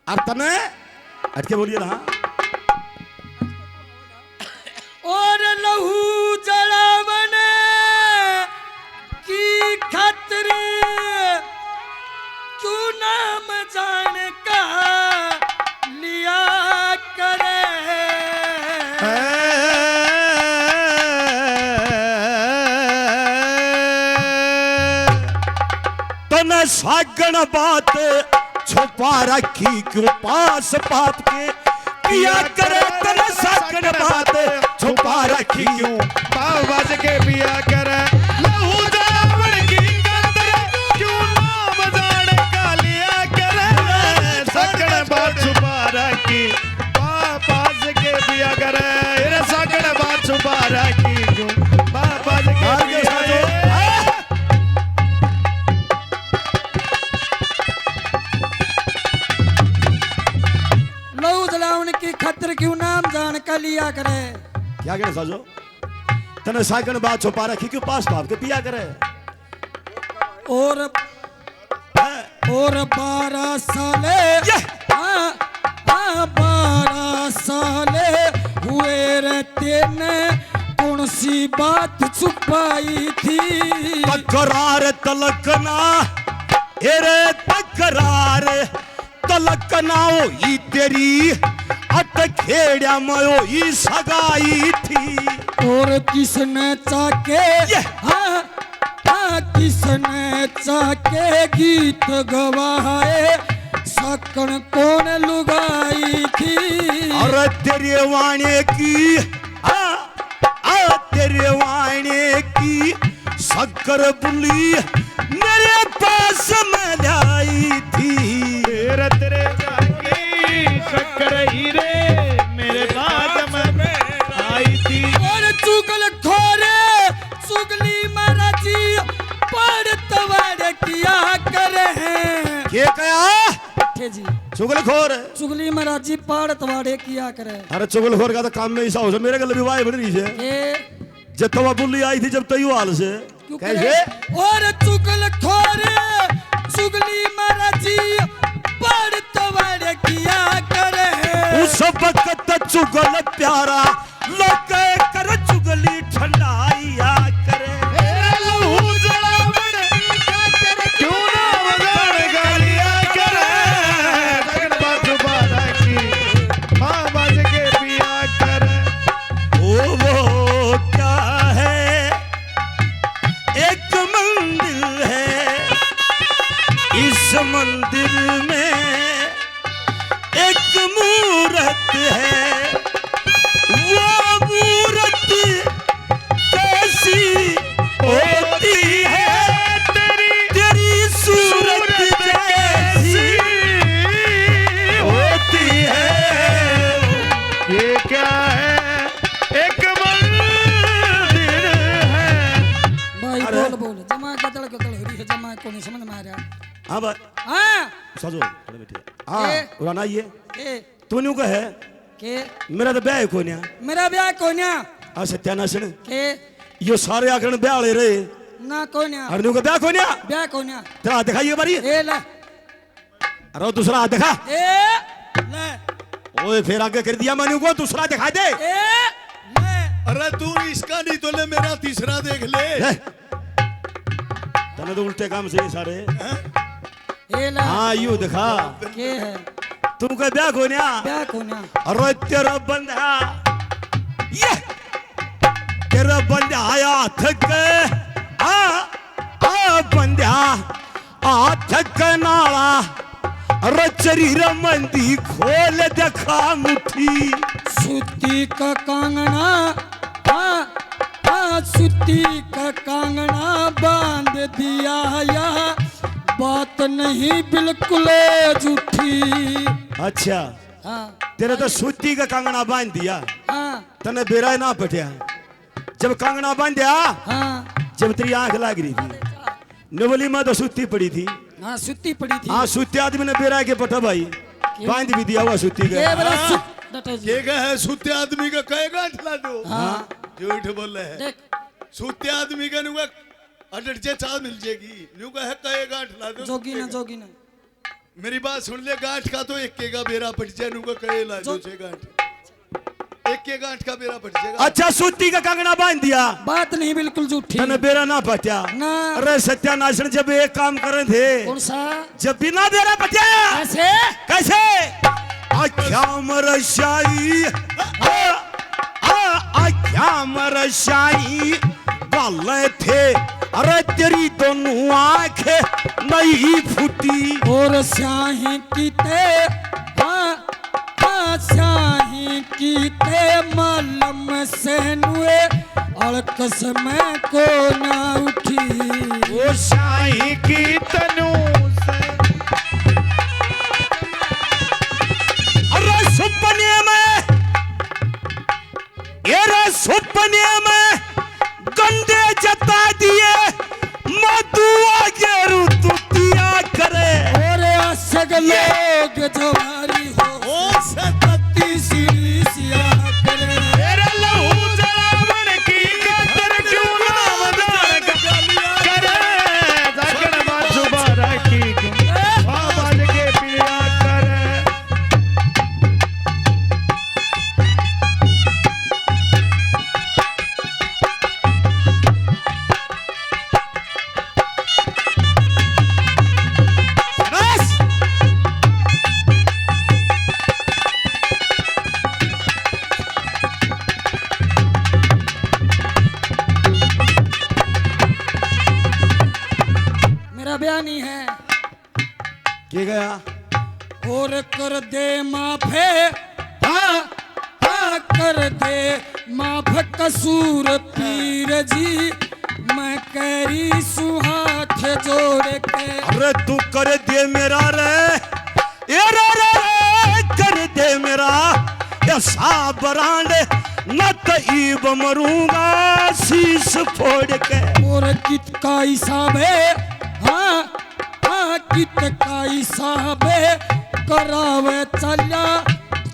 अब तने हटके बोलिए ना और लहू जलावन की खतरी क्यों नाम जान का लिया करे। तने सागण बात छुपा रखी क्यों पास पाप के पिया करे। तने सागण बात छुपा रखी क्यों बज के पिया करे लहू जलावन की खातिर क्यों नाम जान का लिया करे। सकड़ बात छुपा रखी बज के पिया करे रे सकड़ बात छुपा रखी क्यों बज के पिया करे। लहू जलावन की खतर क्यों नाम जान का लिया करे। क्या करे साजो तने सागण बात छुपा रखी क्यों पास पाप के पिया करे। और 12 साले 12 साले हुए रहते ने कौन सी बात छुपाई थी। तकरार तलकना एरे तकरार तलकना ई तेरी अटखेड़ा मयो ई सगाई थी। और किसने चाके किसने चाके गीत गवाए सकन कौन लुगाई थी। और तेरे वाणे की तेरे वाणे की शक्कर बुली मेरे पास में लाई थी। तेरे जाके शक्कर हीरे मेरे बाज में थे जी चुगलखोर चुगली महाराज जी पाड़ तवाड़े किया करे अरे चुगलखोर का तो काम में ऐसा हो से मेरे गले विवाह बन रही है ये जब तवा बुल्ली आई थी जब तयू हाल से क्यों कैसे करे? और चुगलखोर चुगली महाराज जी पाड़ तवाड़े किया करे उस वक्त चुगल प्यारा लोग कर चुगली ठंडाइया करे लहू जलावन क्यों ना बजाड़ गालिया करे सकड़ बात बारा की माँ बाज के पिया करे ओ वो क्या है एक मंदिर है इस मंदिर में एक मूरत है वो मूरत कैसी होती है तेरी सूरत जैसी होती है ये क्या है एक मंदिर है भाई अरे। बोल जमा कतल कतल हो रही है जमा को नहीं समझ में आ रहा हाँ भाई हाँ साजो थोड़े बैठिए हाँ ए। उड़ाना ये के तू न्यू कहे के मेरा तो ब्याह को नहीं मेरा ब्याह कोन्या आ सत्यानाशन के यो सारे आकरण ब्याह ले रहे ना कोन्या और न्यू का ब्याह को नहीं ब्याह कोन्या तेरा हाथ दिखाइए बारी ए ले अरे वो दूसरा हाथ दिखा ए ले ओए फिर आगे कर दिया मैंने को दूसरा दिखा दे ए ले अरे तू इसका नहीं तो ले मेरा तीसरा देख ले ले। तने तो उल्टे काम से ये सारे ए ले हाँ यू दिखा के है तुम का ब्याह को नहीं ब्याह कोन्या अरे तेरा बंदा ये तेरा बंदा आया थक आ बंदा आ थक नाला अरे शरीर मंदी खोल देखा मुट्ठी सूती का कांगना हाँ हाँ सूती का कांगना बांध दिया या बात नहीं बिल्कुल झूठी अच्छा हाँ तेरे तो सूती का कंगना बांध दिया हाँ तने बेरा ना पटिया जब कंगना बांध दिया हाँ जब तेरी आंख लग रही थी नवली में तो सूती पड़ी थी हाँ सूती पड़ी थी हाँ सूती आदमी ने बेरा के पटा भाई बांध भी दिया हुआ सूती ये का बड़ा डटे जी ये क्या है सूते आदमी का कहे गांठला दो हाँ झूठ बोल रहे हैं देख सूते आदमी का नुका अडट जे चाल मिल जाएगी नुका है कहे गांठला दो जोगी ना मेरी बात सुन ले गांठ का तो एक का बेरा पट जाए नुका कहे ला जो छे गांठ एक के गांठ का बेरा पट जाएगा अच्छा सूती का कंगना बांध दिया बात नहीं बिल्कुल झूठी तने बेरा ना पटिया ना अरे सत्यानाशन जब एक काम करे थे कौन सा जब बिना बेरा पटिया ऐसे कैसे आख्या मरशाई आख्या मरशाई वाले थे अरे तेरी दोनों आंखें नहीं फूटी और स्याही कीते हाँ हाँ स्याही कीते मालम से नुए अड़कस में को ना उठी वो शाही की तनु से अरे सुपने में सुपने में गंदे जता दिए मधु आगे रुतुतिया करे और आसग लोग जवारी हो सतती सीढ़ी सिया करे तेरा लहू जलावन की कतर क्यों ना मजाक करे सकड़ बाजू बारा की बाज के पिया करे मेरा ब्याह नहीं है के गया और कर दे माफे हाँ हाँ कर दे माफ कसूर पीर जी मैं कैरी सुहाथ जोड़ के अरे तू कर दे मेरा रे ये रे कर दे मेरा ऐसा बरांड न तो ईब मरूंगा शीश फोड़ के और कित का हिसाब है हाँ हाँ कित का हिसाब है करावे चला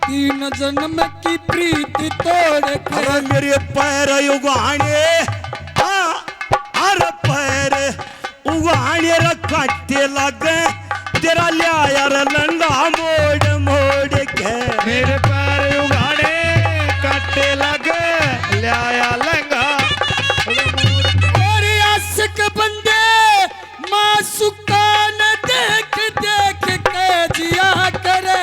3 जन्म की प्रीति तोड़ के। अरे मेरे पैर उगाने अरे पैर उगाने रखते लगे तेरा लिया यार लंगा मोड़ मोड़ के। मेरे पैर उगाड़े काटे लगे लाया लंगा और आशिक बंदे मासूकान देख देख के जिया करे।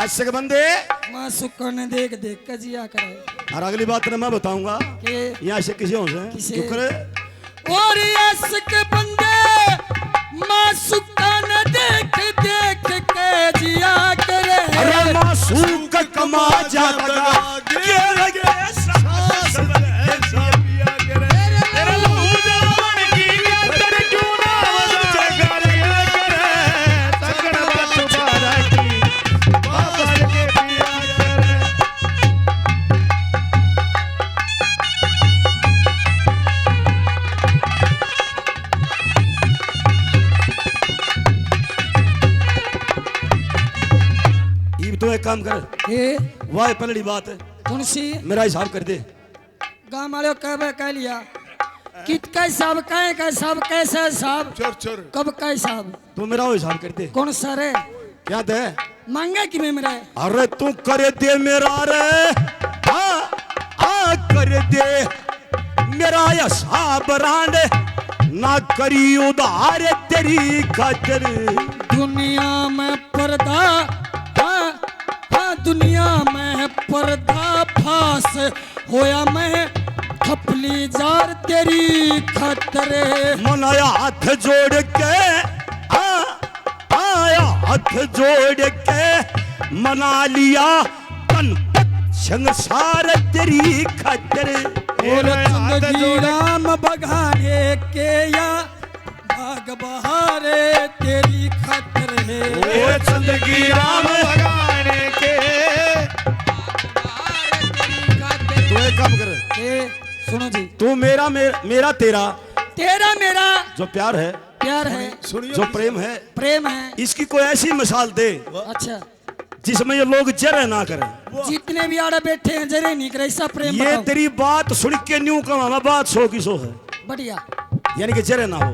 आशिक बंदे मासूकान देख देख के जिया करे। और अगली बात तो मैं बताऊंगा के यहाँ से किसी से किसे? क्यों करे और आशिक बंदे मासूकान देख देख के जिया करे। अरे मासूक कमा जाता तेरे लहू जावन की खातर क्यों ना मजा गालिया करे सकड़ बात बारा की बाबा के पिया करे। ये तो एक काम कर ए वाह पहली बात है कौन सी मेरा हिसाब कर दे गाँव वाले कह लिया कित का हिसाब कहे का हिसाब कैसा हिसाब चोर चोर कब का हिसाब तू मेरा वो हिसाब कर दे कौन सा रे क्या दे मांगा कि मैं मेरा अरे तू कर दे मेरा रे कर दे मेरा हिसाब रांड ना करी उधार तेरी खातिर। दुनिया में पर्दा हाँ दुनिया में पर्दा फास होया मैं खपली जार तेरी खातिर। मनाया हाथ जोड़ के आया हाथ जोड़ के मना लिया तन संसार तेरी खातिर। और जिंदगी राम बघाने के या भाग बहारे तेरी खातिर है। ओ जिंदगी राम भगाने के तू एक काम कर ए, सुनो जी तू मेरा तेरा तेरा मेरा जो प्यार है प्यार है जो प्रेम है प्रेम है। इसकी कोई ऐसी मिसाल दे अच्छा जिसमें ये लोग जरे ना करें। जितने भी आड़े बैठे हैं जरे नहीं करे ऐसा प्रेम ये बताओ। तेरी बात सुन के न्यू कमा बात 100 की 100 है बढ़िया यानी कि जरे ना हो।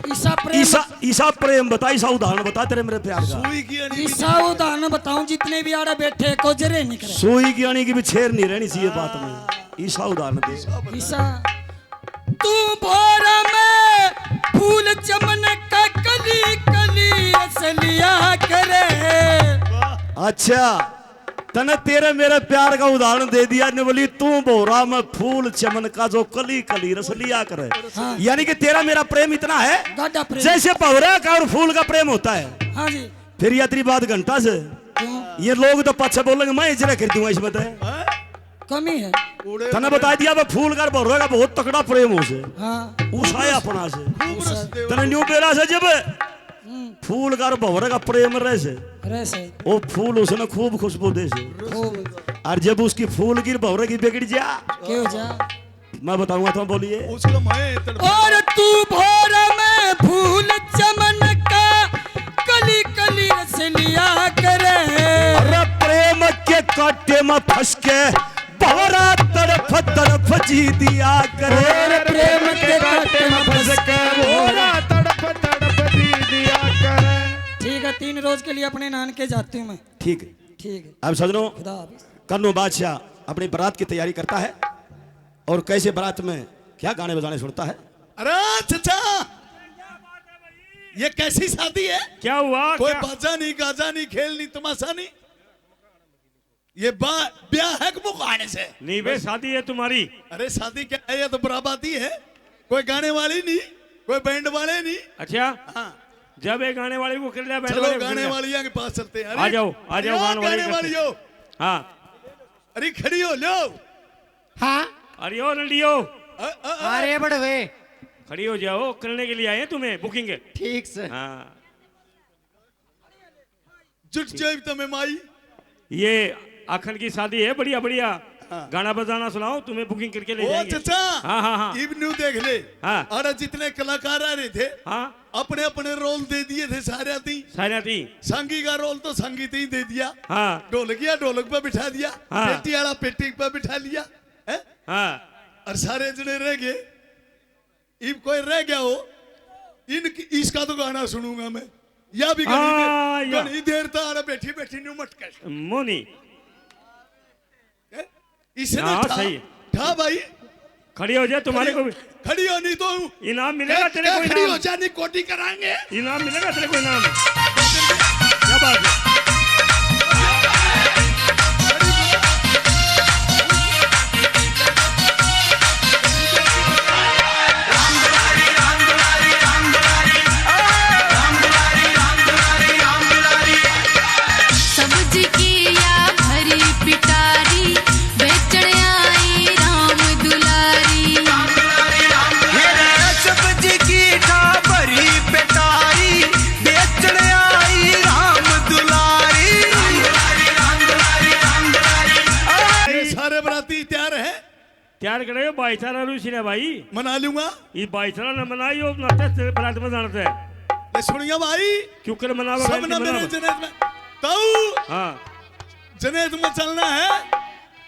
ईसा प्रेम ईसा प्रेम बता ईसा उदाहरण बता तेरे मेरे प्यार का। सुई की अड़ी ईसा उदाहरण बताऊं जितने भी आड़े बैठे हैं, को जरे नहीं करे। सोई की आने की भी छेर नहीं रहनी चाहिए बात में। ईसा उदाहरण दे ईसा तू भोरा में फूल चमन का कली कली असलिया करे। अच्छा तने तेरे मेरे प्यार का उदाहरण दे दिया ने बोली तू बोरा में फूल चमन का जो कली कली रस लिया करे। हाँ। यानी कि तेरा मेरा प्रेम इतना है गाढ़ा प्रेम जैसे भवरा का और फूल का प्रेम होता है। हाँ जी फिर ये तेरी बात घंटा से क्यों ये लोग तो पच्छे बोलेंगे मैं इजरा कर दूंगा इसमें कमी है। तने बता दिया मैं फूल का भवरा का बहुत तकड़ा प्रेम हो से हाँ उसाया अपना से खूब रसते तने न्यू बेला से जब फूल का और भवरा का प्रेम रहे से रैसे वो फूल उसने खूब खुशबू दे से खूब और जब उसकी फूल की भवरा की बिगड़ जा क्यों जा मैं बताऊंगा तुम बोलिए। उसका मैं तड़पा और तू भोरा में फूल चमन का कली कली रसलिया करे। अरे प्रेम के कांटे में फंस के भवरा तरफ तरफ जी दिया करे। प्रेम के कांटे में फंस के भोरा तड़प तड़प दी दिया करे। ठीक है 3 रोज के लिए अपने नान के जाती हूँ मैं। ठीक है ठीक है अब सजनो खुदा हाफिज। कन्नू बादशाह अपनी बारात की तैयारी करता है और कैसे बारात में क्या गाने बजाने सुनता है। अरे चचा ये कैसी शादी है? क्या हुआ कोई क्या? बाजा नहीं गाजा नहीं खेल नहीं तमाशा नहीं। ये ब्याह है कि मुकाने से? नहीं बे शादी है तुम्हारी। अरे शादी क्या है? ये तो बराबाती है। कोई गाने वाली नहीं कोई बैंड वाले नहीं। अच्छा हाँ जब एक गाने वाले को कर लिया बैंड चलो वाले को कर गाने लिया। वालिया के पास चलते हैं। अरे, आ जाओ अरे गाने वाले गाने वाली हो। हाँ अरे खड़ी हो लो। अरे ओ नलियो अरे बड़वे खड़ी हो जाओ करने के लिए आए हैं तुम्हें बुकिंग है। ठीक से हाँ जुट जाए तुम्हें माई। ये अखन की शादी है बढ़िया बढ़िया गाना बजाना सुनाओ, तुम्हें बुकिंग करके ले ओ जाएंगे। चचा हाँ हाँ हाँ इब न्यू देख ले। हाँ। अरे जितने कलाकार आ रहे थे हाँ अपने अपने रोल दे दिए थे सारे थी। सारिया थी। संगी का रोल तो संगीत ही दे दिया, हाँ ढोलकिया ढोलक पे बिठा दिया, हाँ। पेटी वाला पेटी पे बिठा लिया है? हाँ और सारे जने रह गए। इब कोई रह गया हो इसका तो गाना सुनूंगा मैं, या भी हाँ, या। घनी देर तक बैठी बैठी न्यू मटके मोनी। इसने हाँ, ठा सही है। ठा भाई खड़ी हो जाए, तुम्हारे को भी खड़ी हो नहीं तो इनाम मिलेगा तेरे को। खड़ी हो इनाम जानी कोटी कराएंगे। इनाम मिलेगा तेरे को, इनाम। क्या बात है। सब्जी की या भरी पिटारी बेचने आई राम दुलारी। सब्जी की भरी पेटारी बेचने आई राम दुलारी। ये सारे बराती तैयार है, तैयार करे भाईचारा रूसी ने भाई। मना लूंगा। ये भाईचारा न बनाई हो ना बरात में जानते हैं ले सुनिए भाई, क्यों कर मनावा सब ना मेरे जनेत में ताऊ हाँ जनेत में चलना है।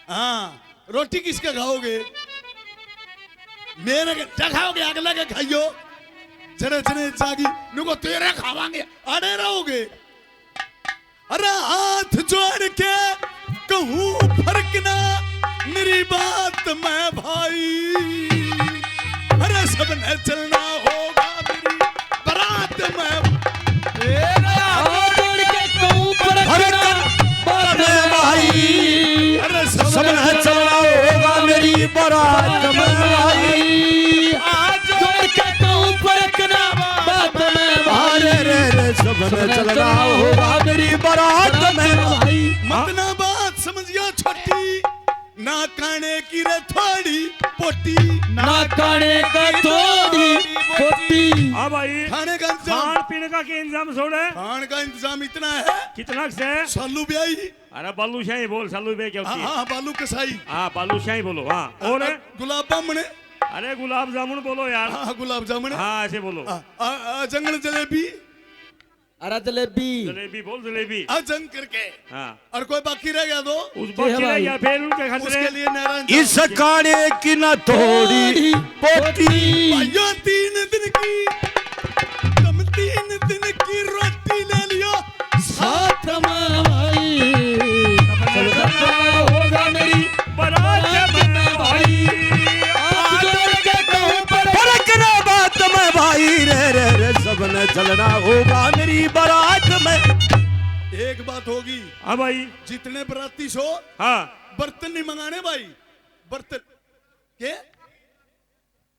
हाँ रोटी किसका खाओगे? मेरे क्या खाओगे? अगला के खाइयो। जने जने जागी नुको तेरे खावांगे, अड़े रहोगे। अरे हाथ जोड़ के कहूँ फर्क ना मेरी बात में भाई। अरे सब ने चलना होगा मेरी बारात में। अरे सब ने चलना होगा मेरी बारात में भाई। अरे रे रे सब ने चलना होगा मेरी बारात में भाई। मत ना बात समझियो छोटी, ना खाने की रे थोड़ी पोटी। ना खाने का थोड़ी पोटी। हाँ भाई, खाने का इंतजाम, खान पीने का क्या इंतजाम छोड़े? खान का इंतजाम इतना है। कितना से? सालू ब्याई। अरे बालूशाही बोल, सालू बे क्या होती है? हाँ बालू कसाई। हाँ बालूशाही बोलो। हाँ और है? गुलाब जामुन। अरे गुलाब जामुन बोलो यार। हाँ गुलाब जामुन। हाँ ऐसे बोलो। जंगल जलेबी। अरे जलेबी। जलेबी बोल, जलेबी। जंग करके। हाँ और कोई बाकी रह गया तो उस बाकी रह गया फिर उनके उसके खतरे। लिए नारायण इस काने की न थोड़ी पोती। भाइयों 3 दिन की, तुम 3 दिन की रोटी ले लियो साथ में भाई। होगा मेरी बारात में भाई। फर्क ना बात में भाई। रे रे रे सब ने चलना होगा मेरी बारात में। एक बात होगी, हाँ भाई। जितने बराती सो हाँ बर्तन नहीं मंगाने भाई। बर्तन के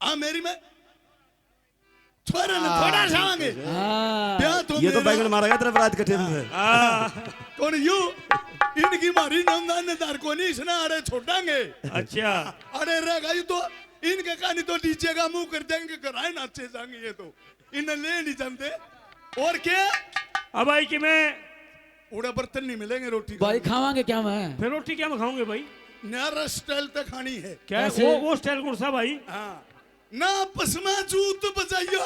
मेरी में थोड़ा सामांगे ब्याह तो ये तो मेरा। बैगन मारा गया तेरे बारात के टेम में। कौन यू इनकी मारी नमदानेदार को नहीं इसने अरे छोड़ांगे। अच्छा अरे रह गई तो इनके कहानी तो डीजे का मुंह कर देंगे, कराए नाचे जाएंगे। ये तो इन्हें ले नहीं जानते। और क्या अब भाई कि मैं उड़ा बर्तन नहीं मिलेंगे रोटी भाई खावांगे क्या मैं? फिर रोटी क्या मैं खाऊंगे भाई? नया स्टाइल तक खानी है। क्या है? कैसे? वो स्टाइल कौन सा भाई? हाँ ना पसमा जूत बजाइयो,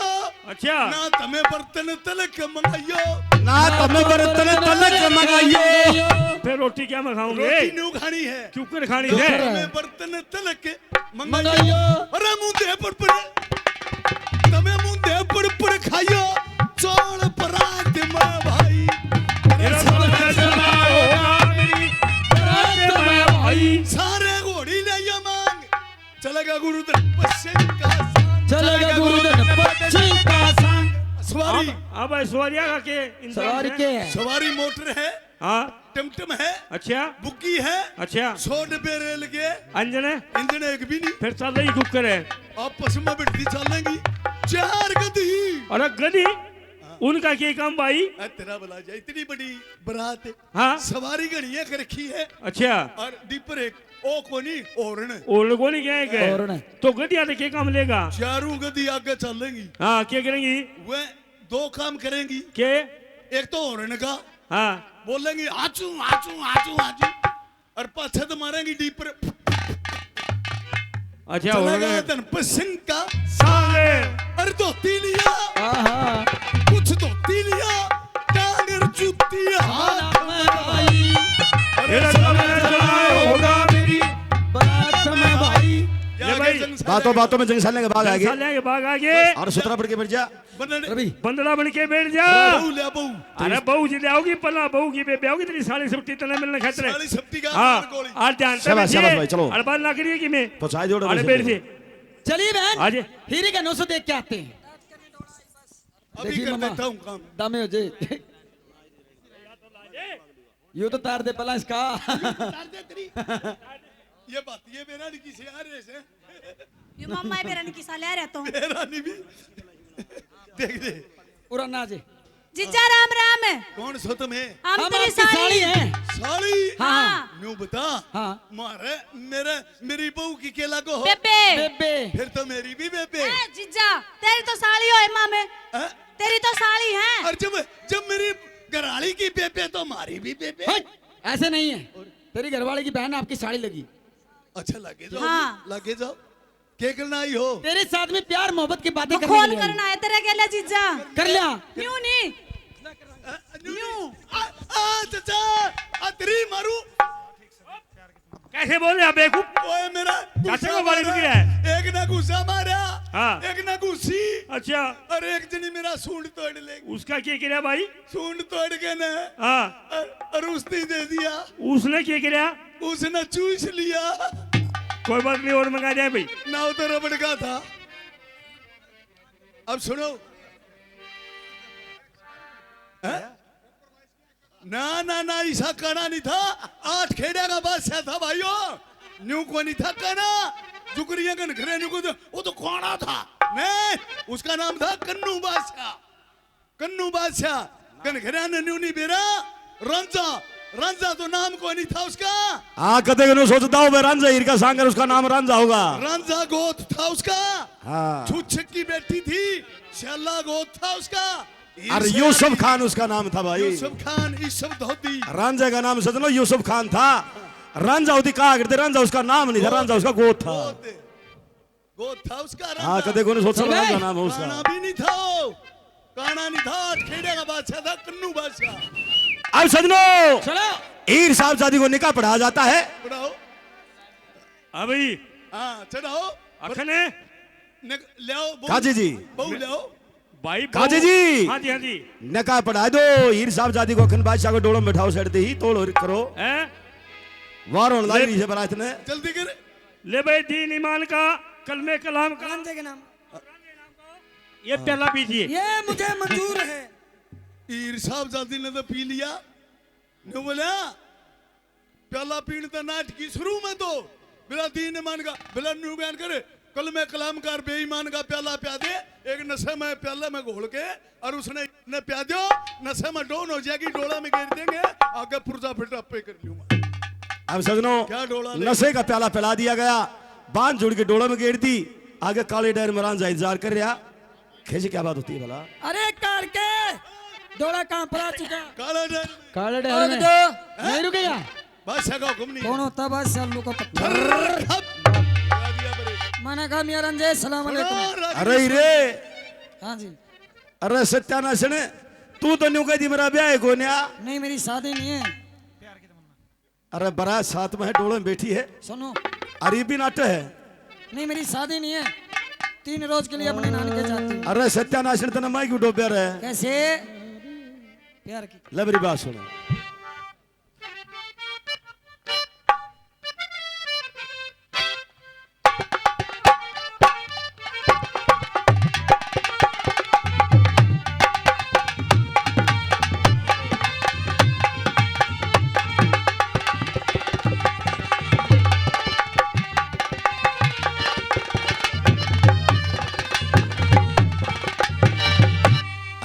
अच्छा ना तमें बर्तन तलक मंगाइयो। ना तुम्हें बर्तन तलक मंगाइयो। फिर रोटी क्या मैं खाऊंगे? रोटी न्यू खानी है, क्यों कर खानी है? तमें बर्तन तलक मंगाइयो। अरे मुंह दे पड़ तमें मुंह दे पड़ खाइयो चौड़ परात में भाई। सारे घोड़ी ले मांग चलेगा गुरुधन पश्चिम का सांग। चलेगा गुरुधन पश्चिम का सांग। सवारी अब भाई सवारिया का के इंतजाम सवारी है? के है? सवारी मोटर है, हाँ टमटम है, अच्छा बुग्गी है, अच्छा 100 डब्बे रेल के अंजन है? इंजन एक भी नहीं। फिर चल रही कुकर है। आपस में बिटती चलेंगी 4 गधी। अरे गधी उनका क्या काम भाई? तेरा भला जाए, इतनी बड़ी बारात है। हाँ सवारी गणिया कर रखी है अच्छा और डीपर एक ओ कोनी ओरन और लोगों ने क्या है और ने। तो गधिया तो क्या काम लेगा? 4 गधी आगे चलेंगी। हाँ क्या करेंगी? वे 2 काम करेंगी। के? एक तो ओरन का हाँ बोलेंगी आचू आचू आचू आचू और पाछे तो मारेंगी डीपर अच्छा चला हो गया गया धनपत सिंह का सांगे अरे धोती लिया आहा कुछ धोती लिया टांगर जूती हाथ में भाई तेरा समय चलाए होगा मेरी बारात में भाई ये भाई बातों बातों में जंग सालने के बाद आगे साले के भाग आगे और सुतरा पड़ के बैठ जा रवि बंदड़ा बन के बैठ जा बहू ले बहू अरे बहू जी ले आओगी पला बहू की बेबे आओगी तेरी साली सब्टी तने मिलने खातिर साली सब्ती का हाँ मार गोली आज जानते शाबाश, हैं शाबाश भाई, चलो। अरे बात ना करिए कि मैं तो चाय जोड़ो अरे वैसे बैठ तो। जी चलिए बहन आज हीरे का नौसो देख के आते हैं अभी देखिए कर मामा। देता हूँ काम दामे हो जे यो तो तार दे पला इसका तार दे तेरी ये बात ये मेरा नहीं किसी आ रहे से ये मम्मा है मेरा निकी साले आ रहा तो मेरा नहीं भी देख दे पूरा ना जे जीजा राम राम कौन सो तुम्हें हम हम तेरी आपकी साली साली हैं साली हाँ न्यू बता हाँ मारे मेरे मेरी बहू की केला को हो बेबे बेबे फिर तो मेरी भी बेबे ए, जीजा तेरी तो साली हो माँ में हैं? तेरी तो साली है और जब मेरी घरवाली की बेबे तो हमारी भी बेबे हट, ऐसे नहीं है तेरी घरवाले की बहन आपकी साड़ी लगी अच्छा लगे जाओ हाँ। लगे जाओ क्या करना आई हो तेरे साथ में प्यार मोहब्बत की बातें तो करने खोल के लिए आई। करना है तेरे गेले जीजा कर लिया न्यू नहीं चाचा अतरी मारू कैसे बोल रहे आप बेवकूफ ओए मेरा चाचा को गुस्सा गाली मारा। भी गिरा है। एक ना गुस्सा मारा हाँ। एक ना गुस्सी अच्छा और एक जनी मेरा सूंड तोड़ लेगी उसका क्या किया भाई सूंड तोड़ के ना हाँ और उसने दे दिया उसने क्या किया उसने चूस लिया कोई बात नहीं और मंगा जाए भाई ना तो रबड़ का था अब सुनो हैं? ना ना ना ऐसा काना नहीं था 8 खेड़े का बादशाह था भाइयों न्यू को नहीं था काना जुकरिया का नखरे न्यू को वो तो काना था नहीं उसका नाम था कन्नू बादशाह कनखरिया ने न्यू नहीं बेरा रंजा रंजा तो नाम को नहीं था उसका हाँ कदे को सोचता हूँ मैं रांझा हीर का सांगर उसका नाम रांझा होगा रंजा गोत था उसका हाँ छुच्छक की बेटी थी शैला गोत था उसका अरे यूसुफ खान उसका नाम था भाई यूसुफ खान यूसुफ धोती रांझा का नाम सजनो यूसुफ खान था रांझा होती कहा करते रांझा उसका नाम नहीं था रांझा उसका गोद था गोत था उसका हाँ रंजा। कदे को सोचा चल रांझा बे। नाम है काना उसका भी नहीं था वो। काना नहीं था खेड़े का बादशाह था कन्नू बादशाह अब सजनो चलो हीर साहब शादी को निकाह पढ़ाया जाता है पढ़ाओ हाँ भाई हाँ चढ़ाओ अखने ले आओ बहू- काजी जी बहू ले आओ भाई काजी जी हाँ जी हाँ जी निकाह पढ़ा दो हीर साहब शादी को अखन बादशाह को डोलो में बैठाओ सड़ते ही तोड़ करो हैं वारों लाई से बरात ने जल्दी कर ले भाई दीन ईमान का कलमे कलाम का रांझे के नाम ये पहला पीजिए ये मुझे मंजूर है हीर साहब जाती ने तो पी लिया न्यू बोला प्याला पीने तो नाट की शुरू में तो बिला दीन ईमान का बिला न्यू बयान करे कल में कलामकार बेईमान का प्याला प्या दे एक नशे में प्याला में घोल के और उसने ने प्या दो नशे में डोन हो जाएगी डोला में गिर देंगे आगे पुर्जा फिर पे कर लूंगा अब सजनो क्या डोला ले? नशे का प्याला पिला दिया गया बांध जोड़ के डोला में घेर दी आगे काले डायर में रांझा इंतजार कर रहा खेज क्या बात होती है भला अरे कार के डोला कहाँ पर आ चुका काला डर काले डर में नहीं रुकेगा बादशाह का हुक्म नहीं कौन होता बस सालू का पत्थर लगा दिया बड़े। मैंने कहा मियां रंजे सलाम अलैकुम अरे रे हाँ जी अरे सत्यानाश ने तू तो न्यू कह दी मेरा ब्याह है कोन्या नहीं मेरी शादी नहीं है अरे बारात साथ में है डोले में बैठी है सुनो अरे भी नाट्य है नहीं मेरी शादी नहीं है 3 रोज के लिए अपने नानी के जाती हूँ अरे सत्यानाश ने तो माई क्यों डोब्या रहे कैसे प्यार की ले मेरी बात सुनो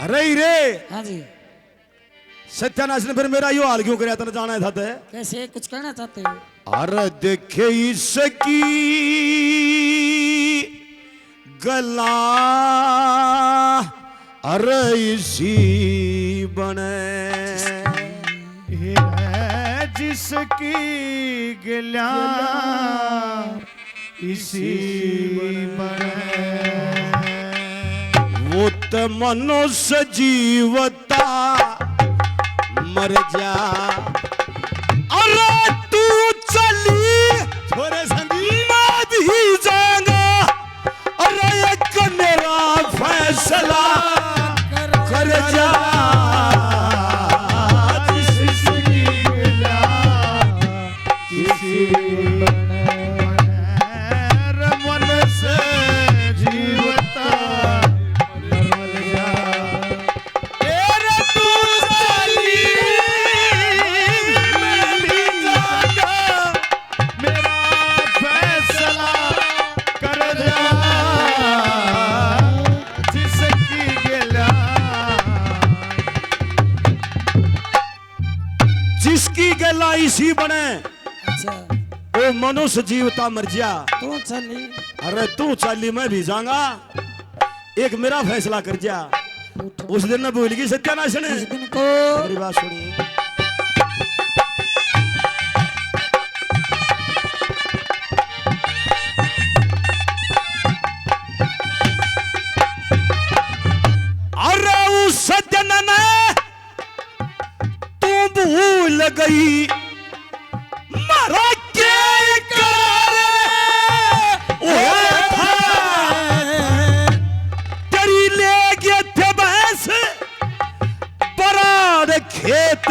अरे रे हाँ जी सत्यानाश ने फिर मेरा यो हाल क्यों कराया तेने जाना था ते कैसे कुछ कहना चाहते हो अरे देखे इसकी गला अरे इसी बने जिसकी गिला इसी बने वो तो मनुष्य जीवता मर जा। अरे तू चली छोरे संगी मैं भी जाऊंगा। अरे एक मेरा फैसला कर जा। जिसकी गिला इसी बने रमन से जीवता मर जा। तेरे तू चली मैं भी जाऊंगा। मेरा फैसला कर जा जिसकी गिला जिसकी गला इसी बने अच्छा वो मनुष्य जीवता मर जा। तू चली अरे तू चाली मैं भी जाऊंगा। एक मेरा फैसला कर जा। उस दिन न भूल गई सत्यानाश ने। इस दिन को मेरी बात सुनिए। अरे उस सज्जन ने तू भूल गई मारा के तेरी ले गए थे भैंस बराड़ खेत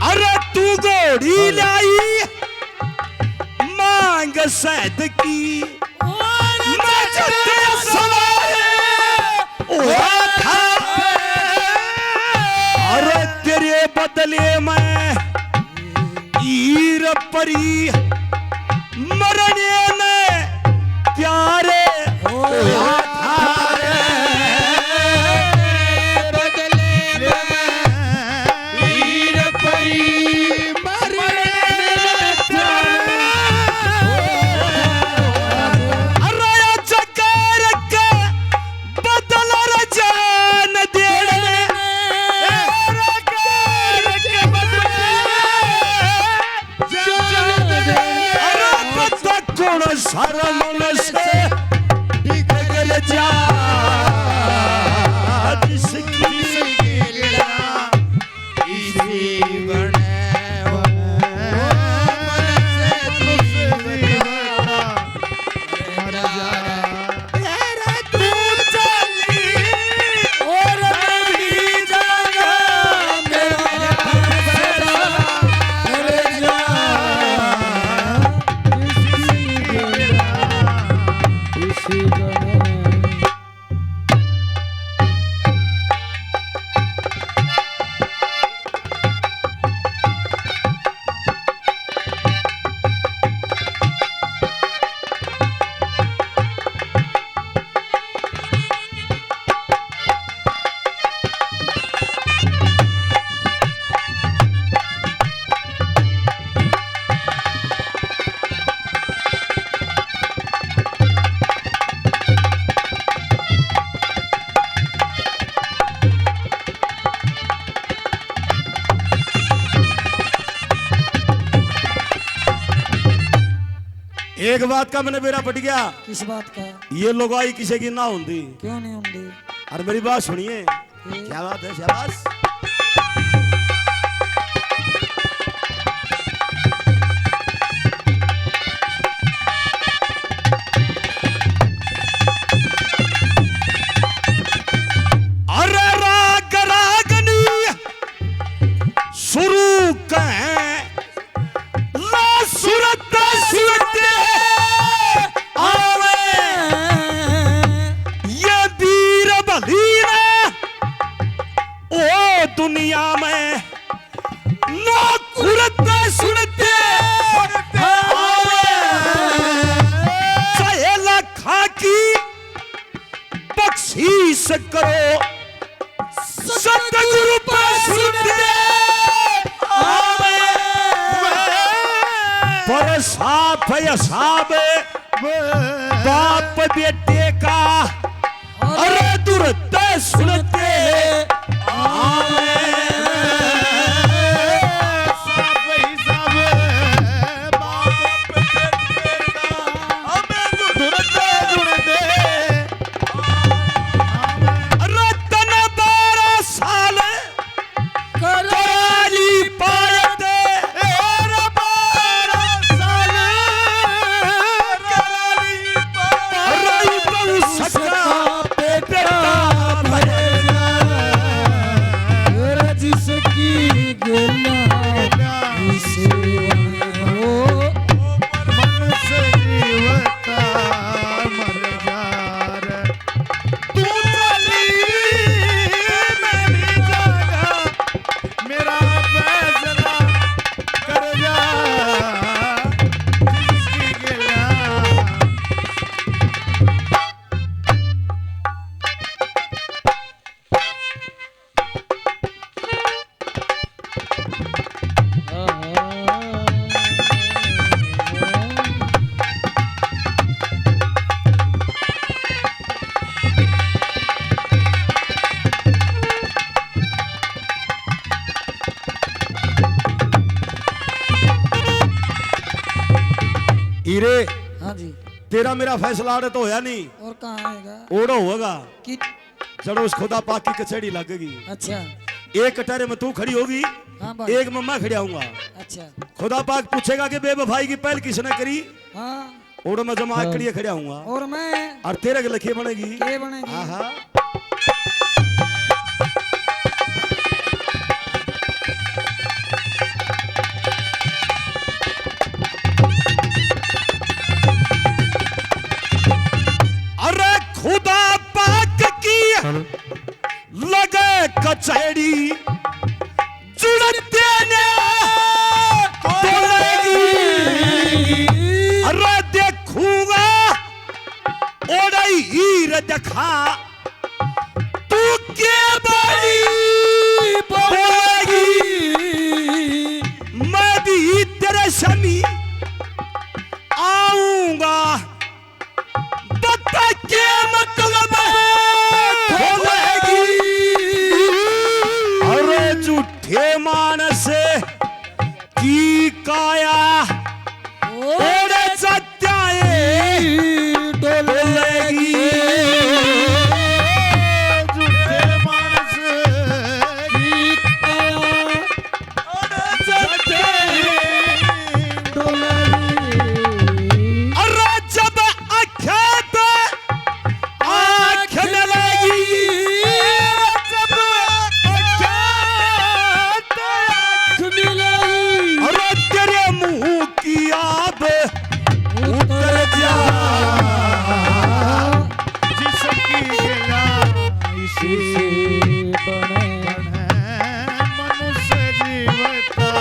अरे तू घोड़ी लाई मांग सैद की मैं जते सवाए अरे तेरे बदले में ईर परी मरने में प्यारे सारा मन से बिगड़ जा जिसकी गिला इसी बने तू चली और मैं भी जाऊंगा। मेरा फैसला कर जा। एक बात का मैंने बेरा पट गया। किस बात का? ये लुगाई किसी की ना होती। क्यों नहीं होंगी? अरे मेरी बात सुनिए। क्या बात है? शाबाश। अरे राग रागनी शुरू कहें ला सूरत सूरत आवे ये वीर बलीना ओ दुनिया में ना खुरते सुनते आवे चाहे लाखा की बख्शीश करो सतगुरु पर सुनते आवे पर साफ है साहब बाप बेटे का अरे दुरते सुनते आवे हीरे हाँ जी। तेरा मेरा फैसला आड़े तो होया नहीं, और कहाँ आएगा ओड़ो होगा कि? जड़ो उस खुदा पाक की कचहरी लगेगी। अच्छा एक कटहरे में तू खड़ी होगी, हाँ भाई। एक मम्मा खड़ी आऊंगा। अच्छा खुदा पाक पूछेगा कि बेवफाई की पहल किसने करी, हाँ। ओड़ो में जमा कड़िए खड़े आऊंगा और मैं और तेरे के लखिए बनेगी। के बनेगी? आहा अरे खुदा पाक की लगे कचहरी जुड़ते ने बोलेगी। अरे देखूंगा ओड़ई हीर देखा तू के बड़ी बोलेगी। मैं भी तेरे समी आऊंगा बता के मतलब खोलेगी। अरे झूठे मानस की काया ओरे सत्याए डोलेगी। झूठे मानस की काया ओरे सत्याए डोलेगी। अरे जब आँखें पे आँख डलेगी, जब आँखें पे आँख मिलेगी। अरे तेरे मुंह की आब उतर जा जिसकी गिला इसी बने मनुष्य जीवता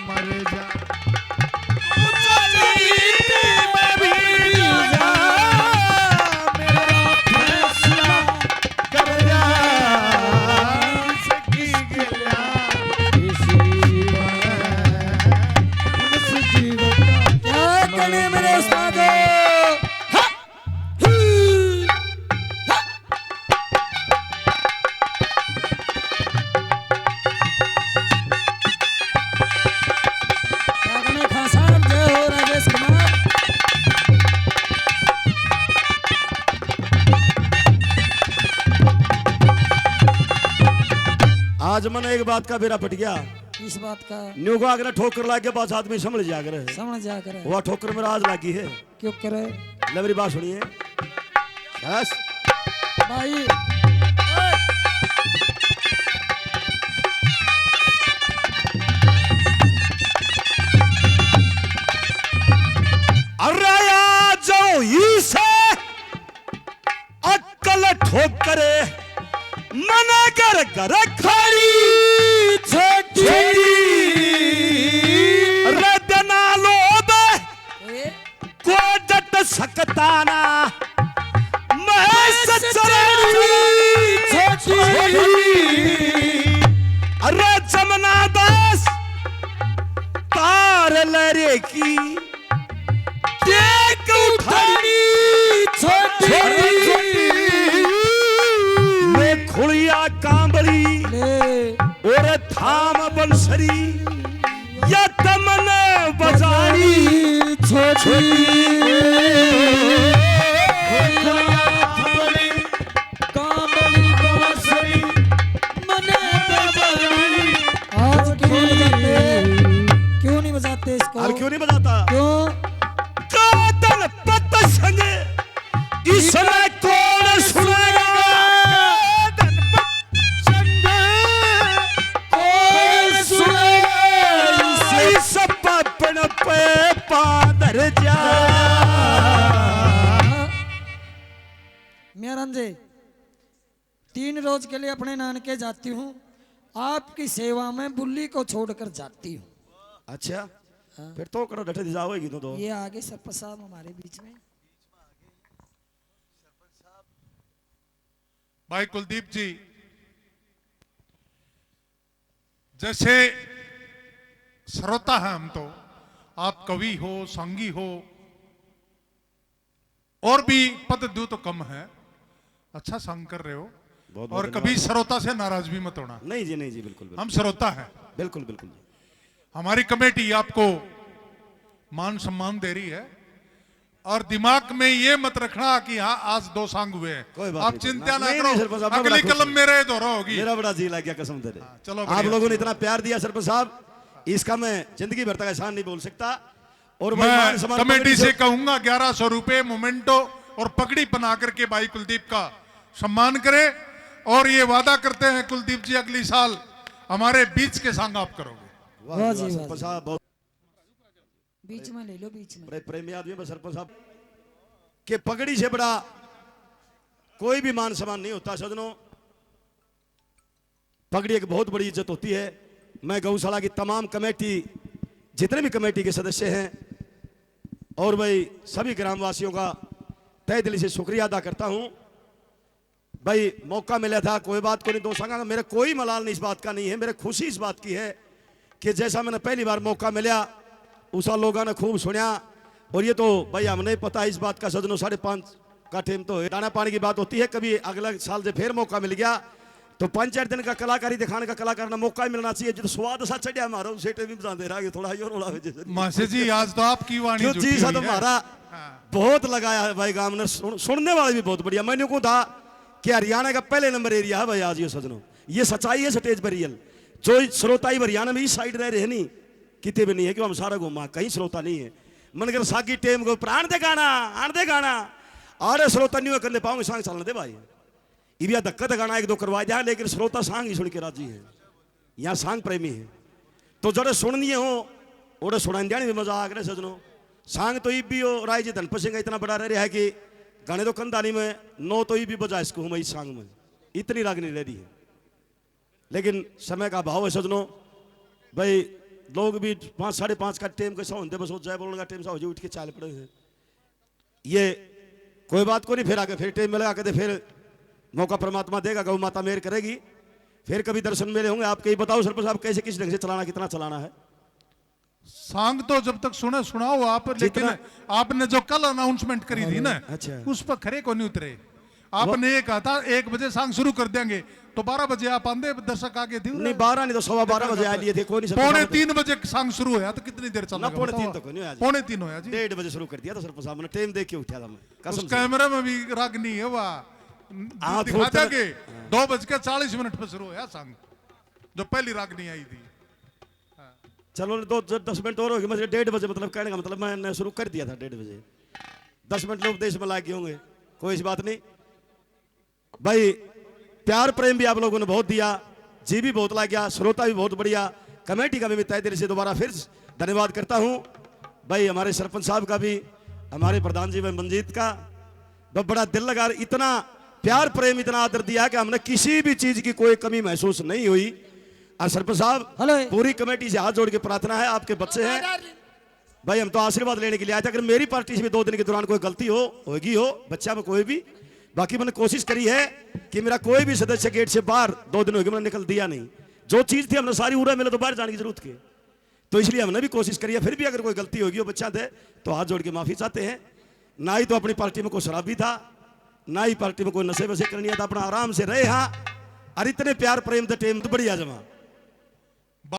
मर जा। मैं भी जा मेरा फैसला कर जा जिसकी गिला इसी बने मनुष्य जीवता। क्या करने मेरे उस्तादो? क्या करने खान साहब? जय हो राजेश कुमार। आज मन एक बात का बेरा पट गया। इस बात का न्यू को अगला ठोकर लाग के पास आदमी समझ जाकर है। समझ जा कर वह ठोकर मेरा आज लागी है। क्यों करे ले मेरी बात सुनिए। यस भाई? अरे आ जाओ ही से अक्कल ठोकरे मना कर घर खड़ी छोटी रद ना लोब ए, को डट सकता ना महस चली छोटी। अरे जमना दास तार लरे की देख उठानी छोटी मैं खुड़िया कांबड़ी ले और थाम बंसरी या तमन बजारी छोटी। आज क्यों नहीं बजाते इसको? और क्यों नहीं बजाता? क्यों? कादन पत संग इसमें कौन सुनेगा? कादन पत संग कौन सुनेगा? इस पपन पे पादर जा। मैं रंजे 3 रोज के लिए अपने नानके जाती हूँ, आपकी सेवा में बुल्ली को छोड़कर जाती हूँ। अच्छा फिर तो करो डटे जाओगी तो ये आगे सरपंच साहब हमारे बीच में। भाई कुलदीप जी, जैसे श्रोता है हम तो, आप कवि हो, संगी हो, और भी पद दो तो कम है, अच्छा संग कर रहे हो। बहुत और कभी श्रोता से नाराज भी मत होना। नहीं जी, नहीं जी, बिल्कुल हम श्रोता हैं। बिल्कुल बिल्कुल। हमारी कमेटी आपको मान सम्मान दे रही है। और दिमाग में ये मत रखना कि हाँ आज 2 सांग हुए हैं, कोई बात आप नहीं, चिंता ना नहीं, नहीं, सरपंच करो, साहब, मैं अगली बड़ा खुश कलम हूं। मेरे दोहरा होगी। मेरा बड़ा जी लग गया कसम तेरे। चलो आप बढ़िया। लोगों ने इतना प्यार दिया सरपंच साहब, इसका मैं जिंदगी भर तक एहसान नहीं बोल सकता। और भाई मान मैं सम्मान कमेटी से कहूंगा 1100 रुपए मोमेंटो और पगड़ी बना करके भाई कुलदीप का सम्मान करे। और ये वादा करते हैं कुलदीप जी अगली साल हमारे बीच के सांग आप करोगे। वाह वाह जी, जी, वाह, वाह सरपंच जी। साहब बहुत बीच में ले लो, बीच में। बड़े प्रेमी आदमी हैं सरपंच साहब के पगड़ी से बड़ा कोई भी मान सम्मान नहीं होता सजनों। पगड़ी एक बहुत बड़ी इज्जत होती है। मैं गौशाला की तमाम कमेटी, जितने भी कमेटी के सदस्य हैं और भाई सभी ग्रामवासियों का तहे दिल से शुक्रिया अदा करता हूं। भाई मौका मिला था, कोई बात को नहीं, 2 सांगा मेरा कोई मलाल नहीं, इस बात का नहीं है। मेरे खुशी इस बात की है कि जैसा मैंने पहली बार मौका मिला उसा लोगों ने खूब सुना। और ये तो भाई हमने पता है इस बात का सजनों 5.5 का टाइम तो है, दाना पानी की बात होती है। कभी अगला साल से फिर मौका मिल गया तो 5-4 दिन का कलाकारी दिखाने का कलाकार ना मौका ही मिलना चाहिए। जो स्वाद सा चढ़िया हमारा उसे भी बता दे रहा है थोड़ा यो रोला मासे जी आज तो आपकी वाणी जो जुटी जी सा हुई तो है। हमारा बहुत लगाया है भाई गांव ने, सुनने वाले भी बहुत बढ़िया। मैंने को था कि हरियाणा का पहले नंबर एरिया है भाई आज ये सजनों, ये सच्चाई है स्टेज पर रियल। जो श्रोता हरियाणा में इस साइड रह रहे नहीं, कितने भी नहीं है कि हम सारा घूमा, कहीं श्रोता नहीं है। मन कर सागी टेम को प्राण दे गाना आन दे गाना आड़े श्रोता नहीं करने पाऊंगे सांग चलने दे भाई। इबिया धक्का तो गाना 1-2 करवा दिया, लेकिन श्रोता सांग ही सुन के राजी है। यहाँ सांग प्रेमी है तो जड़े सुननी हो ओडे सुना दिया भी मजा आ गया सजनों। सांग तो इबी हो राय जी धनपत सिंह इतना बड़ा रह रहा है कि गाने तो कंदानी में 9 तो इबी बजा इसको हूँ इस सांग में, इतनी रागनी रह रही है। लेकिन समय का भाव है सजनों। भाई लोग भी 5-5:30 का टाइम कैसा होते बस जय बोलने का टाइम सा हो जाए, उठ के चाल पड़े हैं। ये कोई बात को नहीं, फिर आगे फिर टाइम मिलेगा कहते फिर मौका परमात्मा देगा, गौ माता मेहर करेगी, फिर कभी दर्शन मेले होंगे आपके। ही बताओ सरपंच साहब कैसे किस ढंग से चलाना, कितना चलाना है सांग तो जब तक सुनाओ आप, लेकिन आपने जो कल अनाउंसमेंट करी थी ना, अच्छा। उस पर खरे को नहीं उतरे। आपने ये कहा था 1 बजे सांग शुरू कर देंगे तो 12 बजे आप आंदे, दर्शक आगे थे नहीं 12 नहीं तो 12:15 बजे आ लिए थे। कोई नहीं 2:45 बजे सांग शुरू हुआ तो कितनी देर चला? 2:45 तक नहीं आया जी। 2:45 होया जी। 1:30 बजे शुरू कर दिया था सरपंच साहब ने, टाइम देख के उठा था मैं उस कसम से। कैमरे में भी रागनी है वह हाँ, दिखा थोड़ा- देंगे 2:40 पर शुरू हुआ सांग, जो पहली रागनी आई थी। चलो 10 मिनट और हो गए, मतलब 1:30 बजे, मतलब कहने का मतलब मैंने शुरू कर दिया था 1:30 बजे। 10 मिनट लोग देश में लाके होंगे, कोई इस बात नहीं। भाई प्यार प्रेम भी आप लोगों ने बहुत दिया, जी भी बहुत ला गया, श्रोता भी बहुत बढ़िया, कमेटी का भी तहे दिल से दोबारा फिर धन्यवाद करता हूं। भाई हमारे सरपंच साहब का भी, हमारे प्रधान जी में मंजीत का बहुत बड़ा दिल लगा, इतना प्यार प्रेम इतना आदर दिया कि हमने किसी भी चीज की कोई कमी महसूस नहीं हुई। और सरपंच साहब हेलो। पूरी कमेटी से हाथ जोड़ के प्रार्थना है, आपके बच्चे हैं भाई, हम तो आशीर्वाद लेने के लिए आए थे। अगर मेरी पार्टी से भी 2 दिन के दौरान कोई गलती होगी बच्चा में कोई भी, बाकी मैंने कोशिश करी है कि मेरा कोई भी सदस्य गेट से बाहर 2 दिन हो गए मैंने निकल दिया नहीं। जो चीज थी हमने सारी उड़ा मिले तो बाहर जाने की जरूरत की, तो इसलिए हमने भी कोशिश करी है। फिर भी अगर कोई गलती होगी वो बच्चा थे तो हाथ जोड़ के माफी चाहते हैं। ना ही तो अपनी पार्टी में कोई शराबी था, ना ही पार्टी में कोई नशे वशे करनी था, अपना आराम से रहे। हाँ और इतने प्यार प्रेम द टेम तो बढ़िया जमा